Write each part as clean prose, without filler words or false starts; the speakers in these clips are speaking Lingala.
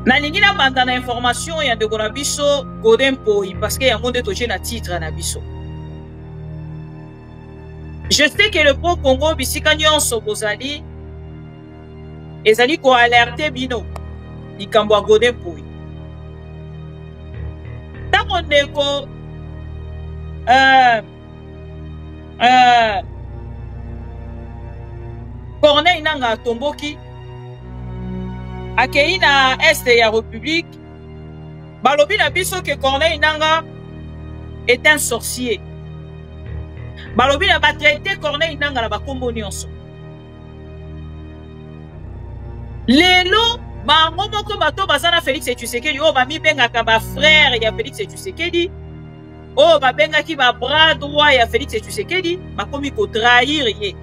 nalingi na banda na information ya ndeko na biso Godin Poi parce que yango nde toje na titre na biso. Je sais que le pro Congo bisika nyonso bozali ezali ko alerter bino likambo ya Godin Poi. Tango ndeko Corneille Nanga tomboki akei na este ya République balobi na biso que Corneille Nanga est un sorcier. Balobi na batraité Corneille Nanga na bakombo nyonso. Lelo bango moko bato bazana Félix Tshisekedi o bami bengaka ba frère ya Félix Tshisekedi o babengaki ba bras droit ya Félix Tshisekedi bakomi ko trahir ye.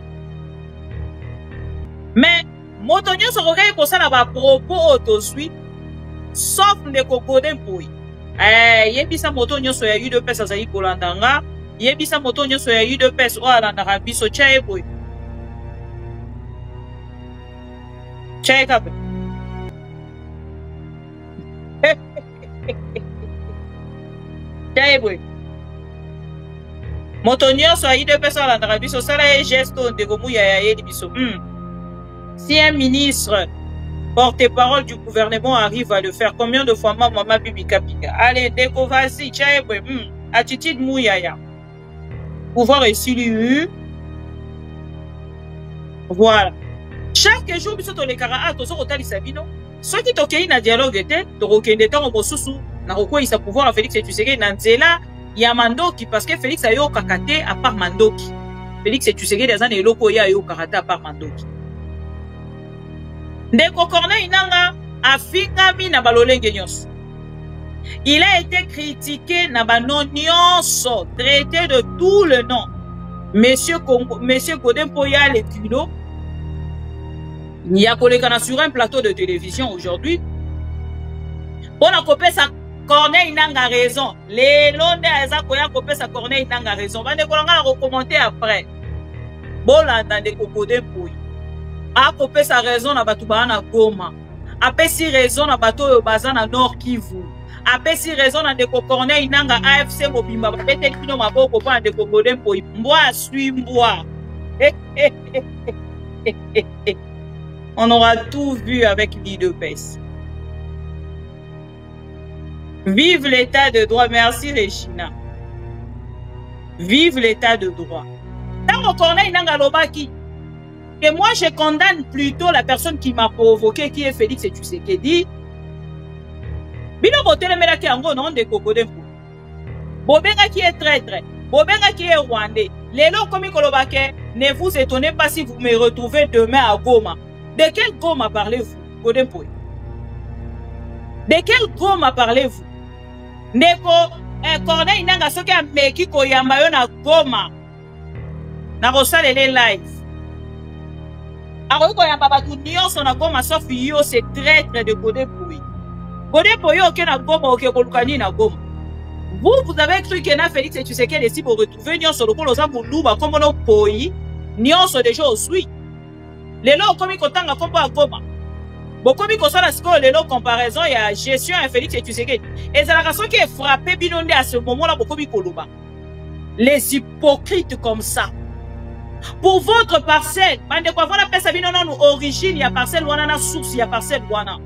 Mais moto nyonso kokai kosala ba propos otozwi sauf ndeko Godin Poi. Yebisa moto nyonso ya UDPS azali kolanda nga, yebisa moto nyonso ya UDPS o alanda biso chae boy. Chae kape. Chae boy. Moto nyonso ya UDPS o alanda biso sala gesto ndeko muya ya yedi biso. Si un ministre porte-parole du gouvernement arrive à le faire, combien de fois maman Bibi Kapika? Allez, déco, vas-y, tchaïbwe, attitude mouyaya. Pouvoir réussir. Voilà. Chaque jour, biso to le kara to so kotali sabino. Ceux qui tokei na dialogue était, to rokende tango mosusu, na roko isa pouvoir Félix Tshisekedi na nzela ya Mandoki parce que Félix ayo kakate à part Mandoki. Félix Tshisekedi azana eloko ya ayo kakate à part Mandoki. Ndeko Corneille Nanga afingami na balolenge nyonso. Il a été critiqué na banon nyonso, traité de tout le nom. Monsieur Godin Poi le culot. Il y a collègue sur un plateau de télévision aujourd'hui. On a coupé sa Corneille Nanga raison. Les londes a coupé sa Corneille Nanga raison. On va recommander après. Bon là dans des Godin Poi. A copé sa raison na batu na Goma. A pesi raison na bato yo bazana Nord Kivu. A pesi raison na ndeko Corneille Nanga AFC Mobimba. Bete kino maboko pa ndeko Godin Poi. Mbwa sui mbwa. On aura tout vu avec l'UDPS. Vive l'état de droit. Merci Regina. Vive l'état de droit. Tango Corneille Nanga lobaki. Et moi, je condamne plutôt la personne qui m'a provoqué, qui est Félix Tshisekedi. Bino botele mela ki ango non de Godin Poi. Bobenga qui est traître, Bobenga qui est rwandais. Lelo komi kolobake, ne vous étonnez pas si vous me retrouvez demain à Goma. De quel Goma parlez-vous, Godin Poi? De quel Goma parlez-vous? Neko Corneille Nanga soki ameki koyamba yo na Goma. Na rosalele live. Alors, sauf yo, c'est traître de Godin Poi. Godin Poi, ok, na Goma, ok, Kolukani na Goma. Vous avez cru que na Félix Tshisekedi si vous retrouvez Nyon sur le polo Zamboulouba, comme on Poi, Nyon sur déjà au Sui. Les lots comme ils comptent à Compa à Goma. Bon, comme ils constatent à ce que les lots comparaison, il y a gestion à Félix Tshisekedi. Et c'est la raison qui est frappée, binondé à ce moment-là, pour Komi Koluba. Les hypocrites comme ça. Pour votre parcelle, bande quoi voilà pesa bino non origine ya parcelle wana na source ya parcelle wana.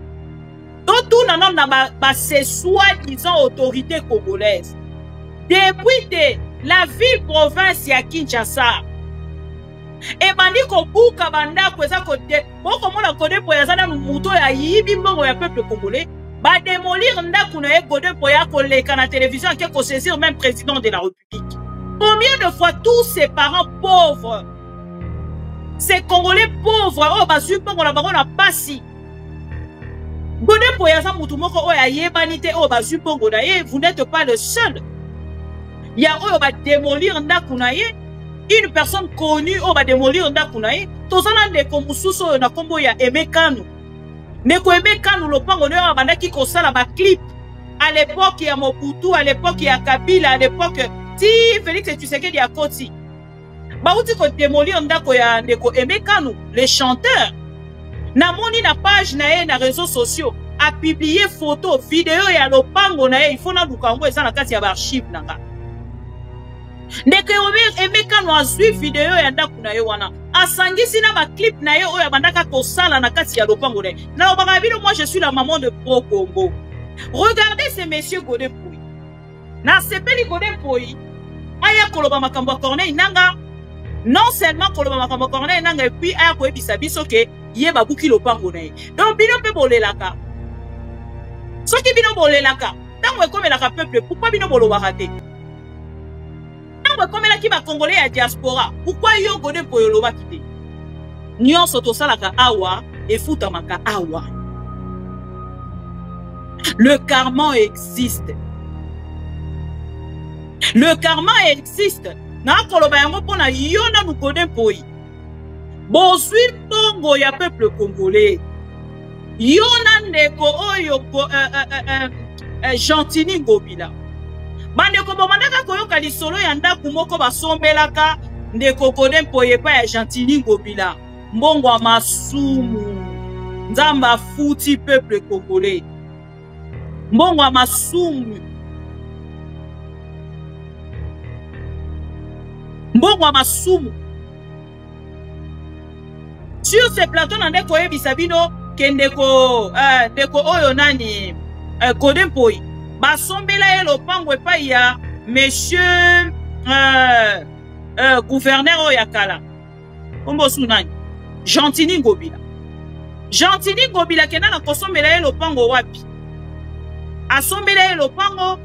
Donc tout nanon na ba c'est soi-disant autorité congolaise. Depuis la ville province ya Kinshasa. Et bandi ko buka banda kweza ko de boko mona Godin Poi azana muto ya yibi mbongo ya peuple congolais. Ba démolir ndaku na Godin Poi ko leka na télévision qui ko saisir même président de la République. Combien de fois tous ces parents pauvres, ces Congolais pauvres, oh, bah, super, on a pas si. Godin Poi, vous n'êtes pas le seul. Il y a où on va démolir Ndakunaye, une personne connue, on va démolir Ndakunaye. Tous en des Komususo, na Kombo ya Emekanu. Neko Emekanu, le pan, on a un qui consale à clip. À l'époque, il y a Mobutu, à l'époque, il y a Kabila, à l'époque, si Félix Tshisekedi a Koti. Bah, où tu peux démolir Ndako ya Neko Emekanu, les chanteurs. Na moni na page na réseaux sociaux. a publié photo vidéo ya lopango na ye il faut na lukango eza na kati ya ba archive nanga ndeke Emeka no azwi vidéo ya ndaku na ye wana asangisi na ba clip na ye oyo bandaka kosala na kati ya lopango na ye na obaka bino moi je suis la maman de Pro Congo. Regardez ces messieurs Godin Pouy na sepeli Godin Pouy aya koloba makambo Corneille nanga non seulement koloba makambo Corneille nanga et puis aya koyebisa biso ke ye babuki lopango na ye donc bino mpe bolelaka soki bino bolelaka ntango ekomelaka peuple pourquoi bino bolobaka te comme la qui va congolais à diaspora pourquoi yo Godin Pouy loba kite nyonso to salaka awa et futamaka awa le karma existe na koloba yango pona yo na Godin Pouy bozwi bongo ya peuple congolais yo na ndeko oyo Gentini Ngobila bandeko bomandaka koyoka lisolo ya ndaku moko basombelaka ndeko Godin Pouy epa ya Gentini Ngobila mbongo ya masumu nzamba futi peuple congolais mbongo ya masumu sur ce plateau na ndeko yebisa bino ke ndeko oyo nani Godin Pouy basombela ye lopango epai ya monsieur gouverneur oyo ya kala kombo su nani Gentini Ngobila kenda na kosombela ye lopango wapi asombela ye lopango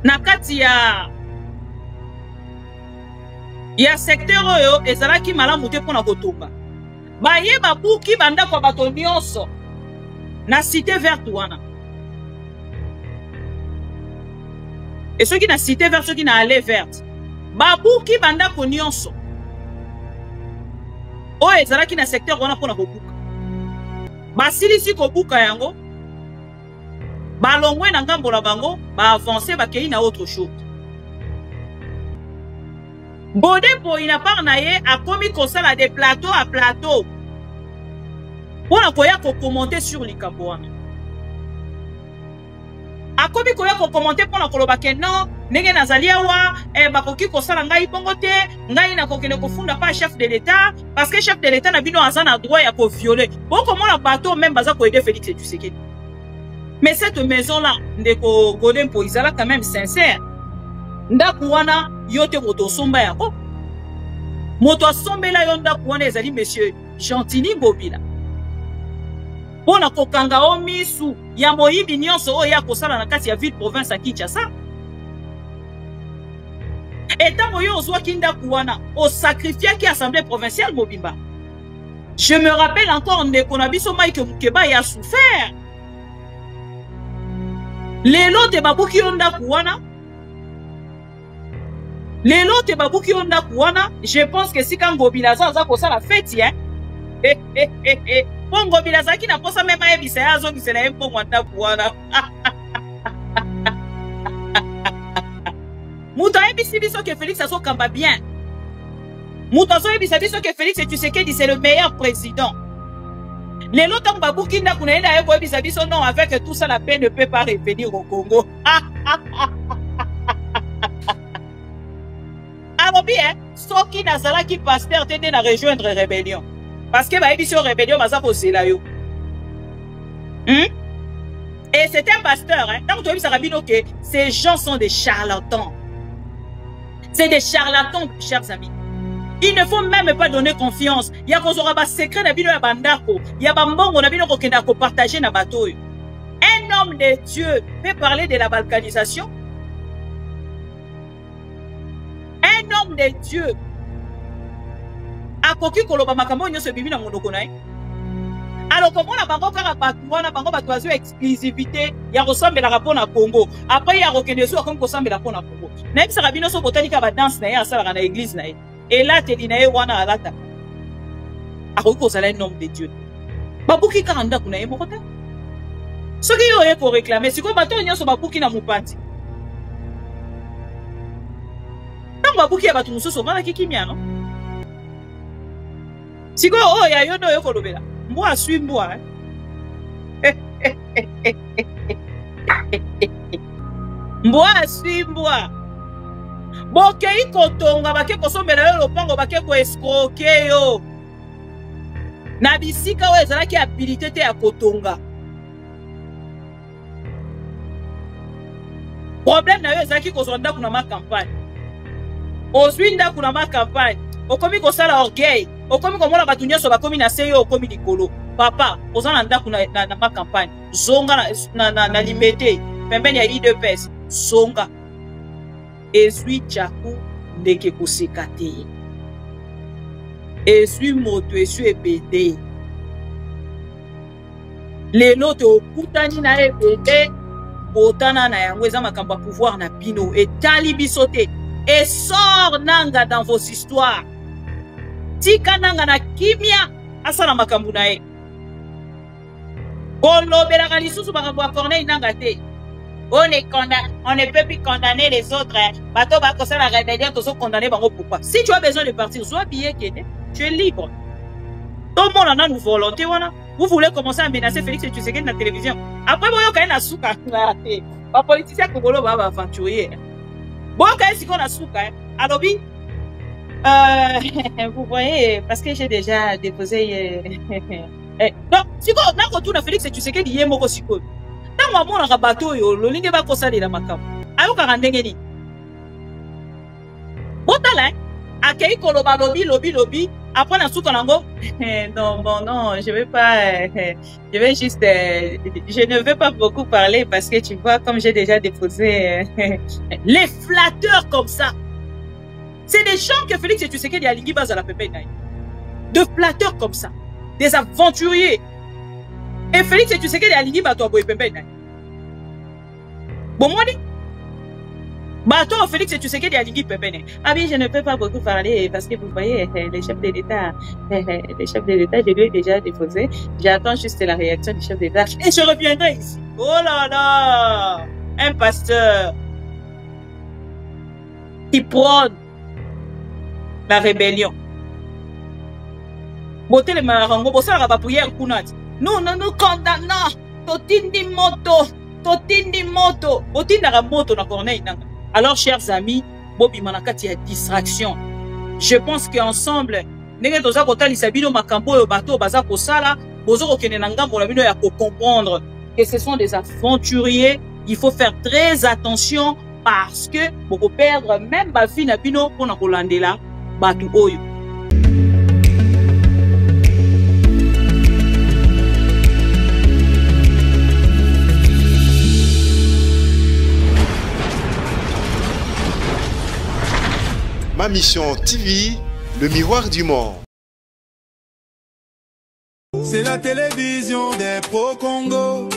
na kati ya secteur oyo ezalaki malamu te mpona kotumba baye babuki bandako ya bato nyonso na cité verte wana et soki na cité verte soki na allée verte babuki bandako nyonso oyo ezalaki na secteur wana mpona kobuka basilisi kobuka yango balongwe na ngambo na bango baavance bakei na autre chose Godin Pouy na part na ye akomi kosala de plateau à plateau mpona koya kokommente sur likambo wana akomi koya kokommente mpona koloba ke non ndenge nazali awa bakoki kosala ngai bongo te ngai nakokende kofunda pa chef de l'état parce que chef de l'état na bino aza na droit ya kovioler bokomona bato même baza koede Félix Tshisekedi mais cette maison là ndeko Godin Pouy ezala quand même sincère ndaku wana yo te moto osomba yango moto asombela yo ndaku wana ezali monsieur Gentini Ngobila mpona kokanga o misu ya moyibi nyonso oyo ya kosala na kati ya ville province ya Kinshasa etango yo ozwaki ndaku wana osacrifiaki assemblée provinciale mobimba je me rappelle encore ndeko na biso Mike Mukeba ya souffert lelo te babuki yo ndaku wana lelo te babuki yo ndaku wana je pense que si kan Ngobila aza kosala feti po Ngobila azalaki na posa meme ayebisa ye azongisela ye mbongo ndaku wana mutu ayebisi biso ke Félix azokamba bien mutu azoyebisa biso ke Félix Tshisekedi c'est le meilleur président lelo ntango babuki ndaku na ye na ye koyebisa biso non avec tout ça la paix ne peut pas revenir au Congo alobi soki nazalaki pasteur te nde na rejoindre rébellion parce que bayebi so rébellion baza kozela yo et c'est un pasteur ntango toyebisaka bino ke ces gens sont des charlatans c'est des charlatans chers amis il ne faut même pas donner confiance ya kozora basekret na bino ya bandako ya bambongo na bino kokenda kopartager na bato oyo un homme de Dieu peut parler de la balkanisation un homme de Dieu akoki koloba makambo nyonso ebimi na monoko na ye alors komona bango kaka bato wana bango bato bazwi exclusivité ya kosambelaka mpona Congo après ya kokende esu akomi kosambela mpona Congo nayebisaka bino so botanika badanse na ye asalaka na église na ye elateli na ye wana alata akoki kozala un homme de Dieu babuki kaka ndako na ye moko te soki yo oye koreklame sikoyo bato nyonso babuki na mopanzi ntango babuki ya bato mosusu omalaki kimia no sikoyo oyo ya yo nde oyo kolobela mbwa aswi mbwa Mbwa simbwa. Bokei kotonga bake kosomela yo lopango bake ko escroquer yo. Na bisika oyo ezalaki habilité te ya kotonga. Problème na yo ezalaki kozwa ndako na ma campagne. Ozwi ndako na ma campagne. Okomi kosala orgueil. Okomi komona batu nyonso bakomi na se yo okomi likolo. Papa, oza na ndako na ma campagne. Zonga na limete. Pembeni ya IDPS. Zonga. Ezwi chaku ndeke koseka te. Ezwi moto ezwi ebende. Lelo te okutani na ebende. Botana na yango eza makambo ya pouvoir na bino. Etali biso te. Et sort nanga dans vos histoires. Tika nanga na kimia asala makambo na ye. Kolobelaka lisusu makambo ya Corneille nanga te. On ne peut plus condamner les autres. Bato ba kosala la rébellion, tozo condamner bango pourquoi? Si tu as besoin de partir, sois billet kene, tu es libre. Tout le monde en a une volonté, voilà. Vous voulez commencer à menacer Félix Tshisekedi dans la télévision. Après, vous avez un souka. Les politiciens congolais vont aventurier. Bon, quand est-ce qu'on a souka? Alors, oui. Vous voyez, parce que j'ai déjà déposé. Non, si vous retourne à Félix Tshisekedi, il y a un mot aussi. Tant que mon bateau, le ligne va constater la macam. Ayo karandengeni. Botala, akei koloba lobby. Après la souka nango. Non, bon, non, je vais pas. Je vais juste. Je ne vais pas beaucoup parler parce que tu vois, comme j'ai déjà déposé. Les flatteurs comme ça. C'est des gens que Félix Tshisekedi a lingui base à la pépé. De flatteurs comme ça. Des aventuriers. Et Félix Tshisekedi a lingui bato aboye pépé. Bon, moi, bato Félix Tshisekedi a lingui pépé. Ah oui, je ne peux pas beaucoup parler parce que vous voyez, les chefs de l'État, je lui ai déjà déposé. J'attends juste la réaction du chef d'État. Et je reviendrai ici. Oh là là! Un pasteur qui prône la rébellion. Boté le marango, bossa la papouillère kunat. Nous condamnons. Totindi moto. Botinda la moto na Corneille. Alors, chers amis, Bobby Manakati a distraction. Je pense qu'ensemble, nenge toza kota lisabino makambo yo bato baza kosala, bozo kokene na ngambo na bino ya ko comprendre que ce sont des aventuriers. Il faut faire très attention parce que boko perdre même ba vie na bino pona kolandela batu oyo. Ma Mission TV, le miroir du monde. C'est la télévision des pro-Congo.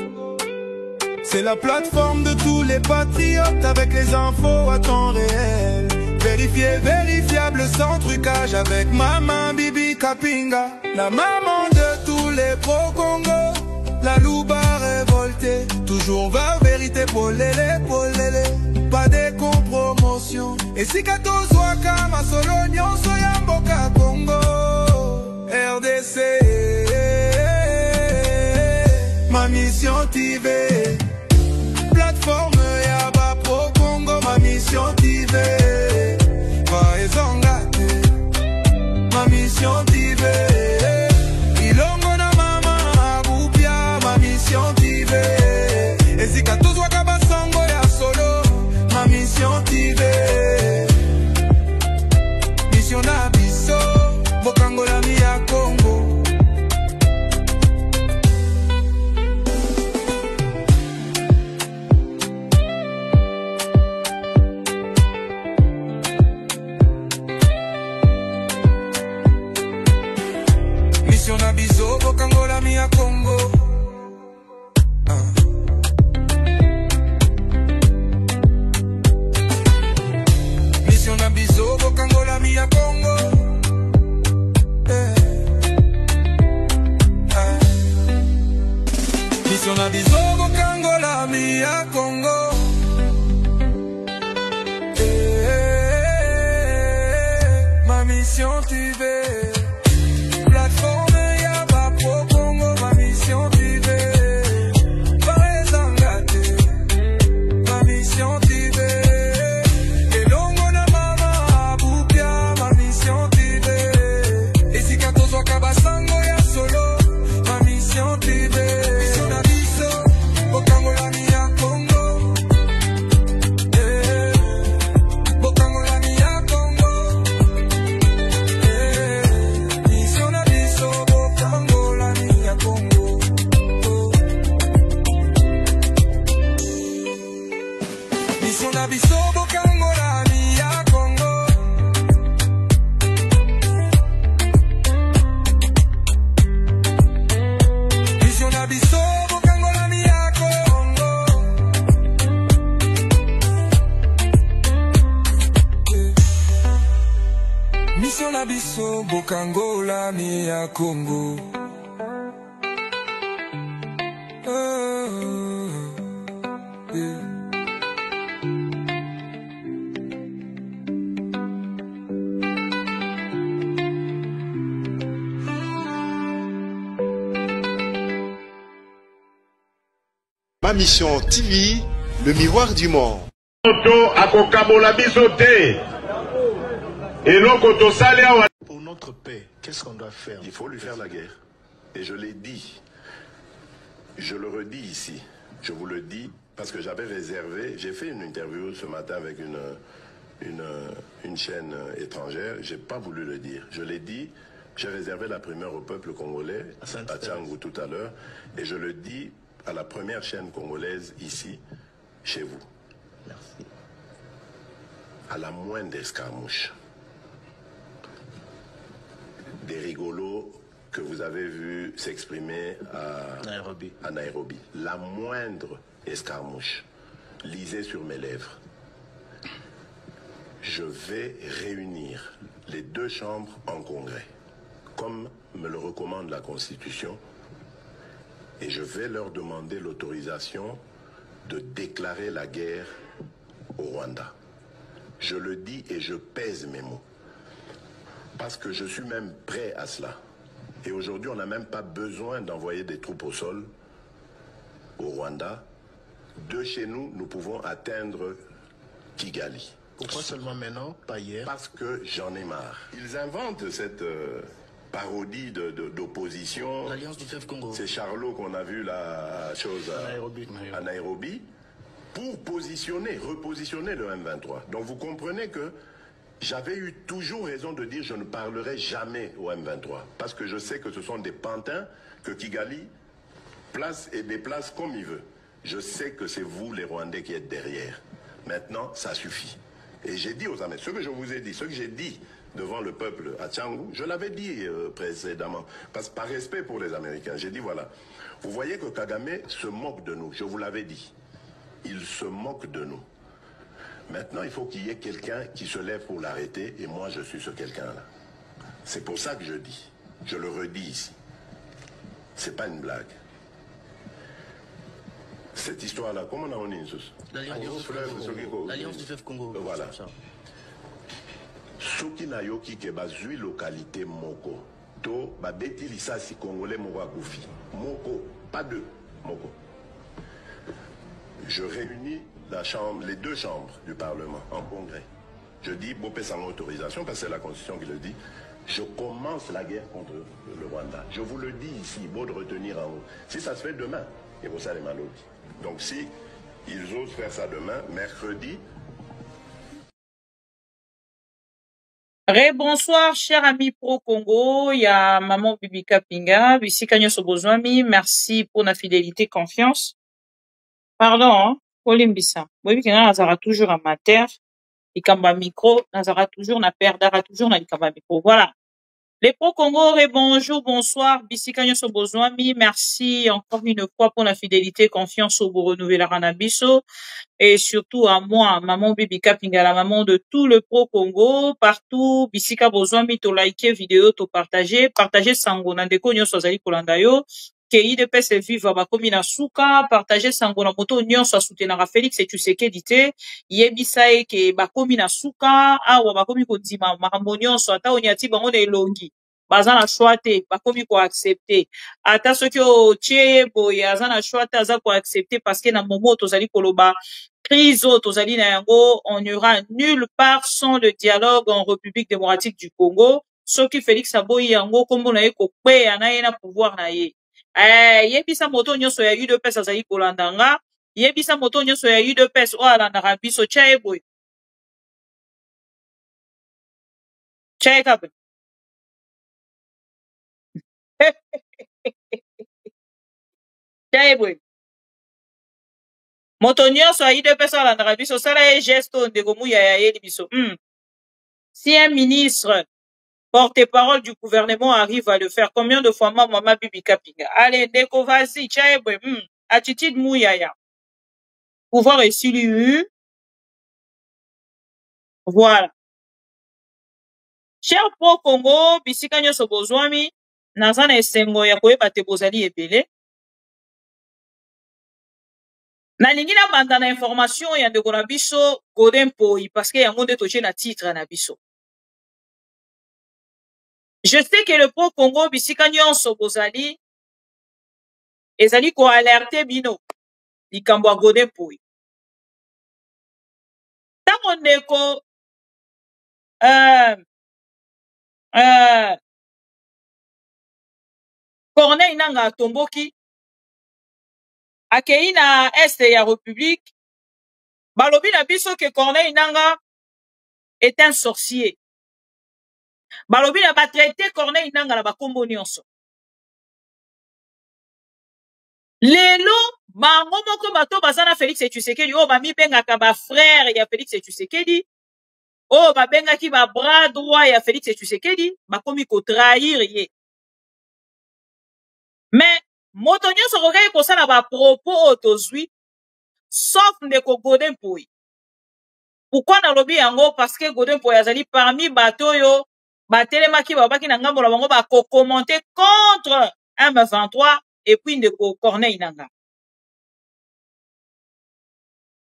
C'est la plateforme de tous les patriotes avec les infos à temps réel. Vérifié, vérifiable, sans trucage avec Maman Bibi Kapinga. La maman de tous les pro-Congo. La louba révoltée. Toujours vers vérité, polélé. Pas de compromotion. Et si kato zwaka masolo nyonso ya mboka Congo. RDC. Ma Mission TV. Plateforme ya ba pro Congo. Ma Mission TV. Va ezongate. Ma Mission TV. Ilongo na mama abupia. Ma Mission TV. Et si kato zwaka basongo ya solo. Ma Mission TV. Mission na biso. Bokangola mi ya Congo. Mission na biso. Bokangola mi ya Congo. Mission na biso. Bokangola mi ya Congo. Mission na biso. Bokangola mi ya Congo. Ma Mission TV. Plateforme ya ba pro Congo. Ma Mission TV. Pas engagé. Ma Mission TV. biso bokangolani ya Congo. Mission na biso bokangolani ya Congo. Mission na biso bokangolani ya Congo. Ma mission TV, le miroir du monde. Pour notre paix, qu'est-ce qu'on doit faire? Il faut lui faire la guerre. Et je l'ai dit. Je le redis ici. Je vous le dis parce que j'avais réservé. J'ai fait une interview ce matin avec une chaîne étrangère. J'ai pas voulu le dire. Je l'ai dit. J'ai réservé la primeur au peuple congolais à Tchangou tout à l'heure. Et je le dis à la première chaîne congolaise ici, chez vous. Merci. À la moindre escarmouche, des rigolos que vous avez vus s'exprimer à Nairobi. La moindre escarmouche, lisez sur mes lèvres. Je vais réunir les deux chambres en congrès, comme me le recommande la Constitution, et je vais leur demander l'autorisation de déclarer la guerre au Rwanda. Je le dis et je pèse mes mots, parce que je suis même prêt à cela. Et aujourd'hui, on n'a même pas besoin d'envoyer des troupes au sol au Rwanda. De chez nous, nous pouvons atteindre Kigali. Pourquoi seulement maintenant, pas hier? Parce que j'en ai marre. Ils inventent cette parodie d'opposition. L'Alliance du fleuve Congo. C'est Charlot qu'on a vu la chose à Nairobi pour repositionner le M23. Donc vous comprenez que j'avais eu toujours raison de dire je ne parlerai jamais au M23. Parce que je sais que ce sont des pantins que Kigali place et déplace comme il veut. Je sais que c'est vous les Rwandais qui êtes derrière. Maintenant, ça suffit. Et j'ai dit aux Américains, ce que je vous ai dit, ce que j'ai dit devant le peuple à Tchangou, je l'avais dit précédemment, parce que par respect pour les Américains, j'ai dit voilà, vous voyez que Kagame se moque de nous, je vous l'avais dit, il se moque de nous. Maintenant, il faut qu'il y ait quelqu'un qui se lève pour l'arrêter, et moi je suis ce quelqu'un-là. C'est pour ça que je dis, je le redis ici, c'est pas une blague. Cette histoire-là, comment on a dit l'Alliance du fleuve Congo. Voilà. Soki na yoki ke bazui localité moko. To babeti lisasi congolais moko akufi. Moko, pas deux, moko. Je réunis les deux chambres du Parlement en congrès. Je dis, Bopé sans autorisation, parce que c'est la Constitution qui le dit, je commence la guerre contre le Rwanda. Je vous le dis ici, beau de retenir en haut. Si ça se fait demain, et vous savez malheureusement. Donc si ils osent faire ça demain, mercredi. Bonsoir, chers amis pro-Congo. Il y a Maman Bibika Pinga, Bissika Nyoso Bozwami. Merci pour la fidélité, confiance. Pardon, hein. Olimbisa. Oui, Nazara toujours à ma terre. Ikamba micro. Nazara toujours na perdara toujours na Ikamba micro. Voilà. Les pro-Congo, bonjour, bonsoir. Bissika Nyoso Bozwami. Merci encore une fois pour la fidélité, confiance au renouveler la Ranabiso. Et surtout à moi, Maman Bibika Pinga, la maman de tout le pro-Congo, partout, Bisika Bozwami, to liker vidéo, to partager sango, nandeko nyonso azali kolanda yo, ke IDPS viva bakomi na suka, partager sango na moto nyonso asoutenaka Félix Tshisekedi te, yebisa ye ke bakomi na suka, awa bakomi kondima makambo nyonso, ata onyati bango na elongi. Baza na choix te, bakomi ko accepter. Ata soki otie boye aza na choix te, aza ko accepter parce que na momo tozali koloba crise tozali na yango, on n'ira nulle part sans le dialogue en République démocratique du Congo. Soki Félix aboyi yango kombo na ye ko kweya na ye na pouvoir na ye. Yebisa moto nyonso ya UDPS azali kolandanga, yebisa moto nyonso ya UDPS o alandaka biso tia boye. Tia kabe. Tia boye. moto nyonso aide pesa alandaka biso osala ye geste ndeko Muyaya yeli biso. Si un ministre porte-parole du gouvernement arrive à le faire, combien de fois maman Bibi Kapinga? Allez, ndeko vas-y, tchaebwe, attitude Muyaya. Pouvoir est sur lui. Voilà. Cher pro Congo, bisika nyonso bozwami, naza na esengo ya koyeba te bozali ebele. Nalingi na banda na information ya ndeko na biso Godin Poi parce que yango nde toche na titre na biso. Je sais que le pro Congo bisika nyonso bozali ezali ko alerter bino likambo ya Godin Poi. Tango ndeko Corneille Nanga tomboki akei na este ya République balobi na biso que Corneille Nanga est un sorcier. Balobi na batraité Corneille Nanga na bakombo nyonso. Lelo bango moko bato bazana Félix Tshisekedi o ba mi bengaka ba frère ya Félix Tshisekedi o ba bengaki ba bras droit ya Félix Tshisekedi bakomi ko trahir ye. Mais moto nyonso kokai kosala ba propos otozwi sauf ndeko Godin Poi. Pourquoi nalobi yango? Parce que Godin Poi azali parmi bato yo batelemaki babaki na ngambo na bango ba commenter contre M23 et puis ndeko Corneille Nanga.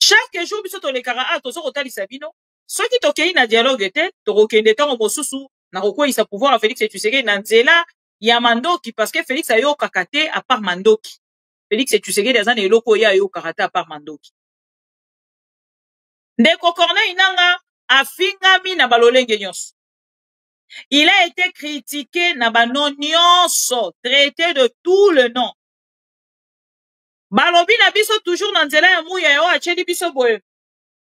Chaque jour biso tolekaka a tozo kotalisa bino soki tokei na dialogue te tokokende ntango mosusu na kokweyisa pouvoir ya Félix Tshisekedi na nzela ya mandoki parce que Félix ayokaka te à part mandoki. Félix Tshisekedi aza na eloko oyo ayokaka te à part mandoki. Ndeko Corneille Nanga afingami na balolenge nyonso. Il a été critiqué na banon nyonso, traité de tout le nom. Balobi na biso toujours na nzela ya Muyaya o acheli biso boye.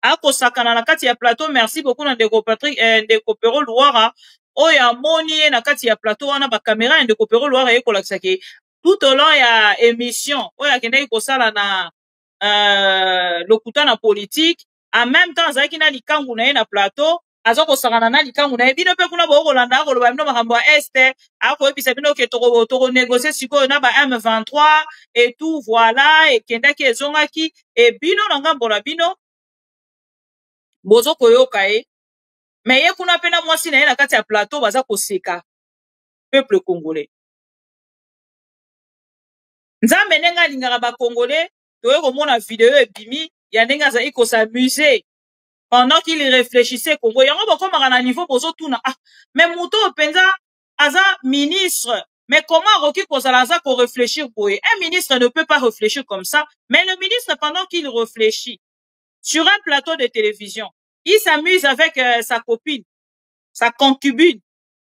Ako sakana na kati ya plateau, merci beaucoup na ndeko Patrick ndeko Pero Luara oyo amoni ye na kati ya plateau wana ba caméra ndeko Pero Luara ye kolakisa ke tout au long ya émission oyo akendaki kosala na lokuta na politique en même temps azalaki na likangu na ye na plateau aza kosakana na likangu na ye bino mpe kuna bokolanda akoloba bino makambo ya este akoyebisa bino ke tokonégocier sikoyo na ba M23 et tout voilà ekendaki ezongaki e bino na ngambo na bino bozo koyoka ye mais ye kuna pena mwasi na ye na kati ya plateau baza koseka peuple congolais. Nzambe ndenge alingaka ba congolais toye komona vidéo ebimi ya ndenge azali kosamuser pendant qu'il réfléchissait Congo yango bakomaka na niveau bozo tuna mais moto penza aza ministre mais comment akoki kozala aza ko réfléchir boye? Un ministre ne peut pas réfléchir comme ça, mais le ministre pendant qu'il réfléchit sur un plateau de télévision il s'amuse avec sa copine, sa concubine.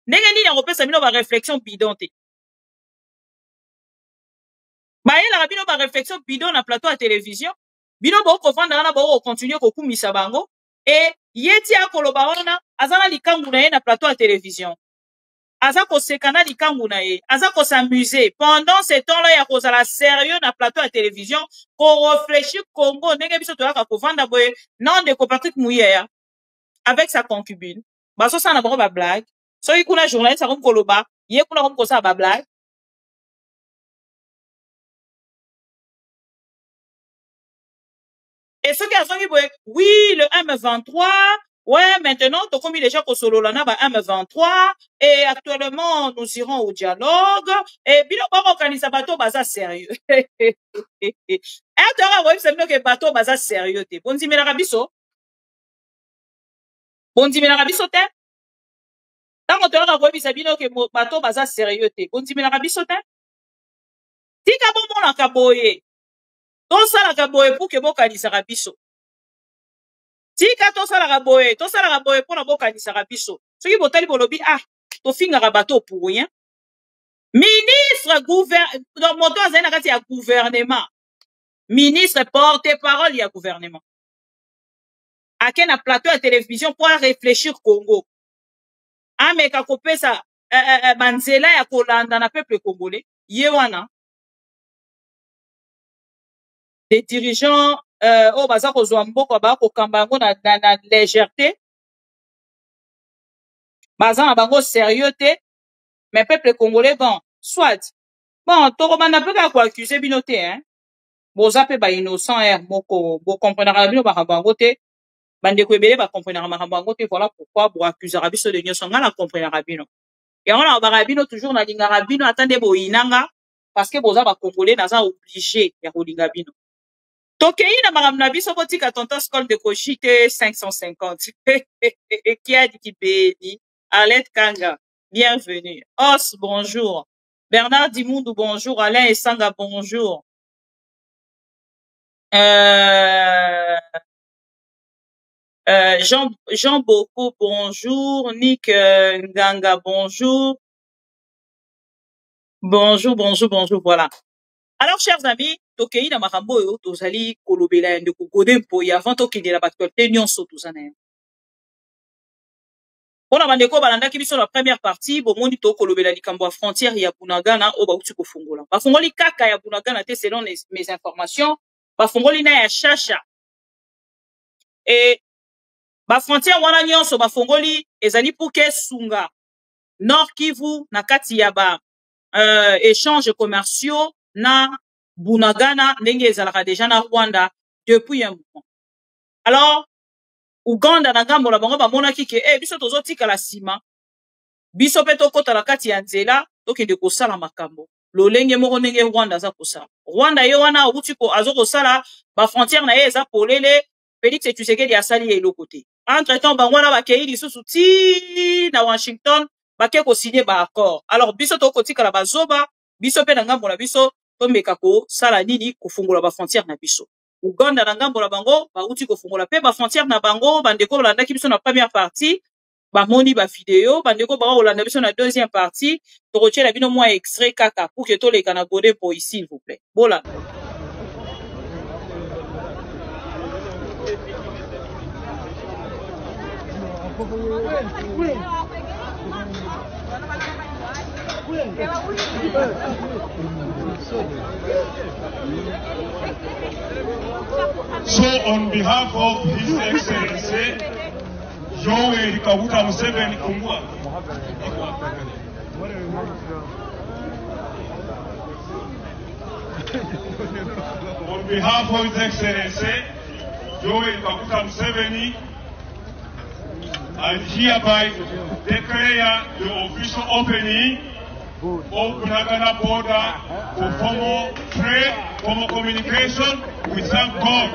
Ndenge nini akopesa bino ba réflexion bidon te? Bayela bino ba réflexion bidon na plateau à télévision. Bino boko vanda na boko continuer ko kumisa bango et yeti akoloba wana azana likangu na ye na plateau à télévision. Aza ko sekana likangu na ye, aza ko s'amuser pendant ce temps-là ya kozala sérieux na plateau à télévision ko réfléchir Congo ndenge biso toyaka ko vanda boye non de ko Patrick Muyaya avec sa concubine. Baso sana bango ba blague. Soki kuna journaliste akom koloba, ye kuna kom kosa ba blague. Et ce qui a songi boye, oui, le M23, ouais, maintenant, t'as commis déjà qu'au solo là, ba M23, et actuellement, nous irons au dialogue, et bien, on va organiser bateau baza sérieux. Et t'auras, ouais, c'est mieux que bateau baza sérieux, te. Bon, dis-moi la rabisso. Bon, dis-moi la rabisso, te. Tant qu'on t'aura, ouais, c'est bien que bateau baza sérieux, te. Bon, dis-moi la rabisso, te. Tika bon, mon, la kaboye. Tosalaka boye pour que bokanisaka biso. Tika tosalaka boye pour na bokanisaka biso. Soki botali bolobi tofingaka bato pour rien. Ministre donc moto azali na kati ya gouvernement. Ministre porte-parole ya gouvernement. Ake na plateau ya télévision pour réfléchir Congo. Ameka kopesa banzela ya kolanda na peuple congolais. Ye wana des dirigeants oyo baza kozwa mboka ba kokamba yango na légèreté baza na bango sérieux te mais peuple congolais bon soit bon tokobanda mpe kaka koaccuse bino te hein boza mpe innocent moko bokomprenaka bino makambo yango te bandeko ebele bakomprenaka makambo yango te voilà pourquoi boaccusaka biso de nyonso nga na komprenaka bino yango na babaka bino toujours nalingaka bino ata nde boyinanga parce que boza bacongolais naza obligé ya kolinga bino tokei na makambo na biso botika tonton Skol de Koshi te 550 Kiadi Kibeli Arlette Kanga bienvenue Os bonjour Bernard Dimundu bonjour Alain Esanga bonjour Jean Boko bonjour Nick Nganga bonjour bonjour voilà. Alors chers amis tokei na makambo oyo tozali kolobela ya ndeko Godin Mpoyi avant tokendela baactualité nyonso tozana yango mpona bandeko balandaki biso na première partie bomoni tokolobela likambo ya frontière ya Bunagana oyo bauti kofungola bafungoli kaka ya Bunagana te selon mes informations bafungoli na ya Shasha et bafrontière wana nyonso bafungoli ezali puke sunga Nord Kivu na kati ya ba échanges commerciaux na Bunagana ndenge ezalaka déjà na Rwanda depuis un moment. Alors Uganda na ngambo na bango bamonaki ke biso tozotikala sima biso pe tokota na kati ya nzela tokende kosala makambo lolenge moko ndenge Rwanda aza kosala Rwanda yo wana uti ko azokosala ba frontière na ye eza polele Félix Tshisekedi asali eloko te entre temps bango na bakei lisusu ti na Washington bake ko signer ba accord alors biso tokotikala bazoba biso pe na ngambo na biso tomeka ko sala nini kufungula ba frontière na biso Uganda na ngambo na bango bauti kofungola pe ba frontière na bango bandeko balandaki biso na première partie bamoni ba vidéo bandeko ba olanda biso na deuxième partie tokotiela bino mwa extrait kaka pour que toleka na Godin Mpoyi s'il vous plaît bola So on behalf of His Excellency Yoweri Kaguta Museveni Kungwa, on behalf of His Excellency Yoweri Kaguta Museveni, I hereby declare the official opening of Bunagana border for formal trade, formal communication. We thank God.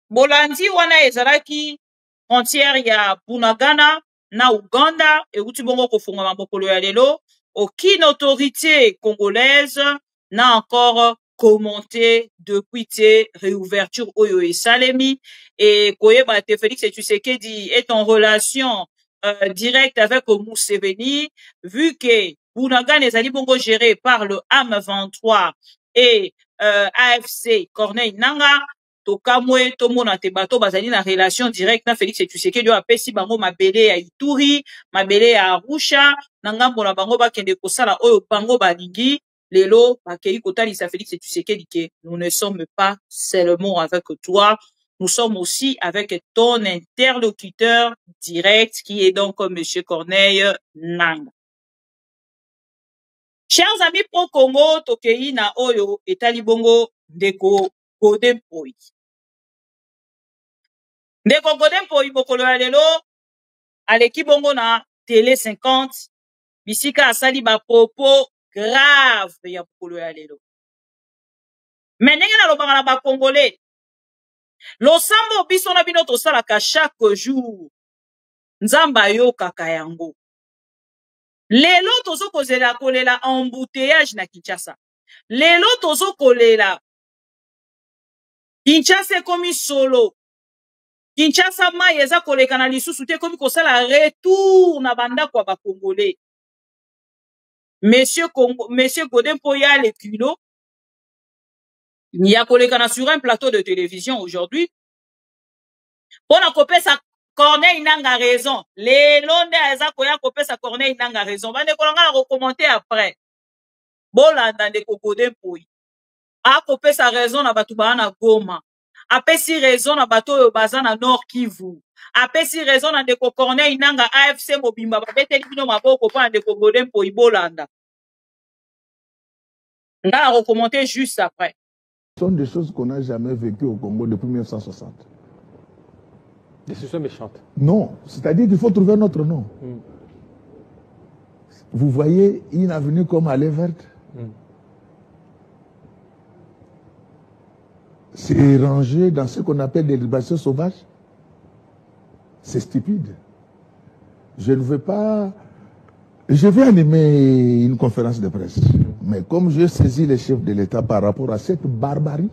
Bolandi wana ezalaki frontière ya Bunagana na Uganda euti bongo kofunga mabokolo ya lelo aucune autorité congolaise n'a encore commenté depuis tes réouverture Oyo et Salemi et Koyeba Félix Tshisekedi est en relation directe avec Museveni vu que Bunagana est bongo géré par le AM23 et AFC Corneille Nangaa tokamwe tomona te bato bazali na relation directe na Félix Tshisekedi apesi bango mabele ya Ituri mabele ya Arusha na ngambo na bango bakende kosala oyo bango balingi lelo bakei kotalisa Félix Tshisekedi que nous ne sommes pas seulement avec toi, nous sommes aussi avec ton interlocuteur direct qui est donc monsieur Corneille Nangaa. Chers amis pro Congo tokei na oyo etali bongo ndeko Godin Poi. Ndeko Godin Poi mokolo ya lelo aleki bongo na télé 50 bisika asali ba propos grave ya mokolo ya lelo. Mais ndenge na lobanga na ba Congolais losambo biso na bino tosalaka chaque jour nzamba ayokaka yango. Lelo tozo kozela kolela embouteillage na Kinshasa. Lelo tozo kolela Kinshasa komi solo. Kinshasa mai eza koleka na lisusu te komi kosala retour na banda kwa ba Congolais. Monsieur Godin Poi a le culot. Il y a koleka sur un plateau de télévision aujourd'hui. Pour na kopesa Corneille Nangaa raison. Les londe eza koya kopesa Corneille Nangaa raison. Bande kolanga la recommenté après. Bolanda ndeko Godin Poi. A kopesa raison na batu bana Goma. Apesi raison na bato oyo baza na Nord Kivu. Apesi raison na ndeko Corneille Nangaa AFC Mobimba babeteli bino maboko pa ndeko Godin Poi bolanda. On va recommenté juste après. Ce sont des choses qu'on n'a jamais vécues au Congo depuis 1960. Des situations méchantes. Non, c'est-à-dire qu'il faut trouver un autre nom. Vous voyez une avenue comme Allée Verte. C'est rangé dans ce qu'on appelle des libérations sauvages. C'est stupide. Je ne veux pas... Je vais animer une conférence de presse. Mais comme je saisis les chefs de l'État par rapport à cette barbarie,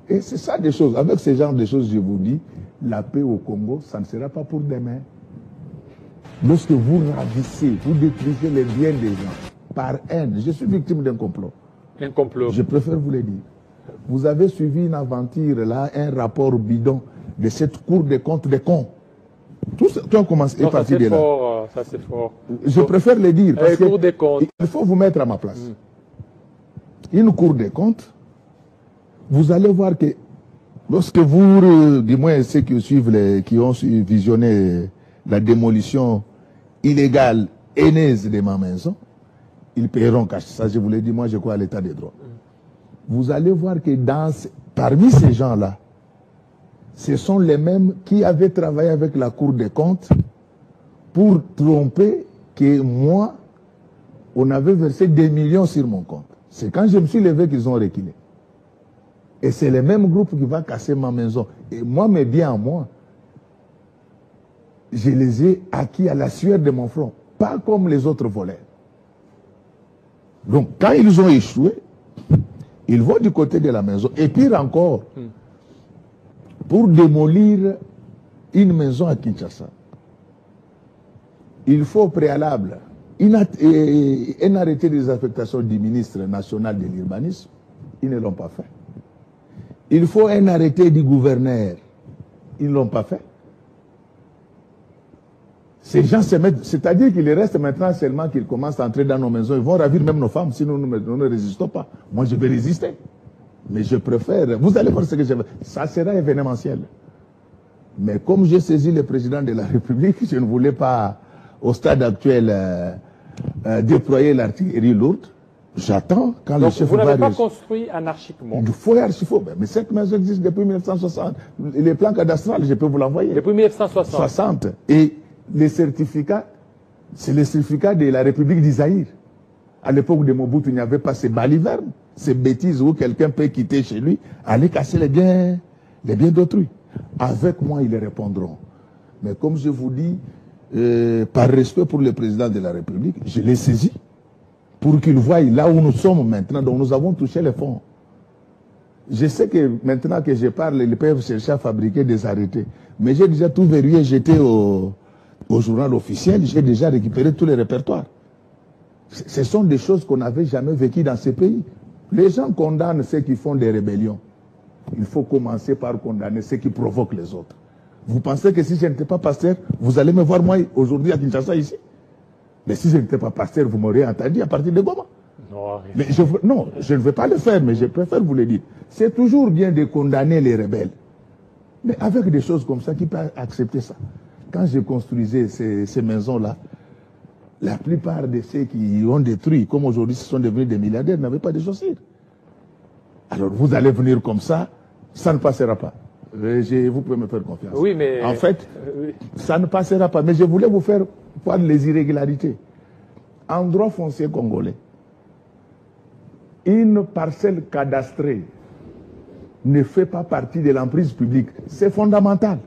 et c'est ça des choses. Avec ce genre de choses, je vous dis, la paix au Congo, ça ne sera pas pour demain. Lorsque vous ravissez, vous détruisez les biens des gens, par haine, je suis victime d'un complot. Un complot. Je préfère vous le dire. Vous avez suivi une aventure, là, un rapport bidon de cette Cour des comptes des cons. Tout a commencé à partir de là. Ça c'est fort. Je préfère le dire parce Cour des comptes. Il faut vous mettre à ma place. Une Cour des comptes, vous allez voir que lorsque vous, du moins ceux qui suivent, qui ont visionné la démolition illégale haineuse de ma maison, ils paieront cash. Ça, je vous l'ai dit, moi je crois à l'état des droits. Vous allez voir que parmi ces gens-là, ce sont les mêmes qui avaient travaillé avec la Cour des comptes pour tromper que moi, on avait versé des millions sur mon compte. C'est quand je me suis levé qu'ils ont reculé. Et c'est le même groupe qui va casser ma maison. Et moi, mes biens à moi, je les ai acquis à la sueur de mon front. Pas comme les autres voleurs. Donc, quand ils ont échoué, ils vont du côté de la maison. Et pire encore, pour démolir une maison à Kinshasa, il faut au préalable un arrêté des affectations du ministre national de l'urbanisme. Ils ne l'ont pas fait. Il faut un arrêté du gouverneur. Ils ne l'ont pas fait. Ces gens se mettent, c'est-à-dire qu'il reste maintenant seulement qu'ils commencent à entrer dans nos maisons. Ils vont ravir même nos femmes, sinon nous ne résistons pas. Moi, je vais résister. Mais je préfère, vous allez voir ce que je veux. Ça sera événementiel. Mais comme j'ai saisi le président de la République, je ne voulais pas, au stade actuel, déployer l'artillerie lourde. J'attends quand le chef va... Vous n'avez pas construit anarchiquement. Il faut archifaux. Mais cette maison existe depuis 1960. Les plans cadastrales, je peux vous l'envoyer. Depuis 1960. Et les certificats, c'est les certificats de la République d'Isaïr. À l'époque de Mobutu, il n'y avait pas ces balivernes, ces bêtises où quelqu'un peut quitter chez lui, aller casser les biens d'autrui. Avec moi, ils répondront. Mais comme je vous dis, par respect pour le président de la République, je l'ai saisi. pour qu'ils voient là où nous sommes maintenant. Donc nous avons touché les fonds. Je sais que maintenant que je parle, ils peuvent chercher à fabriquer des arrêtés. Mais j'ai déjà tout verrouillé, j'étais au journal officiel, j'ai déjà récupéré tous les répertoires. Ce sont des choses qu'on n'avait jamais vécues dans ce pays. Les gens condamnent ceux qui font des rébellions. Il faut commencer par condamner ceux qui provoquent les autres. Vous pensez que si je n'étais pas pasteur, vous allez me voir moi aujourd'hui à Kinshasa ici? Mais si je n'étais pas pasteur, vous m'auriez entendu à partir de Goma. Mais non, je ne vais pas le faire, mais je préfère vous le dire. C'est toujours bien de condamner les rebelles. Mais avec des choses comme ça, qui peut accepter ça? Quand je construisais ces maisons-là, la plupart de ceux qui ont détruit, comme aujourd'hui ce sont devenus des milliardaires, n'avaient pas de chaussures. Alors vous allez venir comme ça ne passera pas. Vous pouvez me faire confiance. Oui, mais... En fait, ça ne passera pas. Mais je voulais vous faire voir les irrégularités. En droit foncier congolais, une parcelle cadastrée ne fait pas partie de l'emprise publique. C'est fondamental.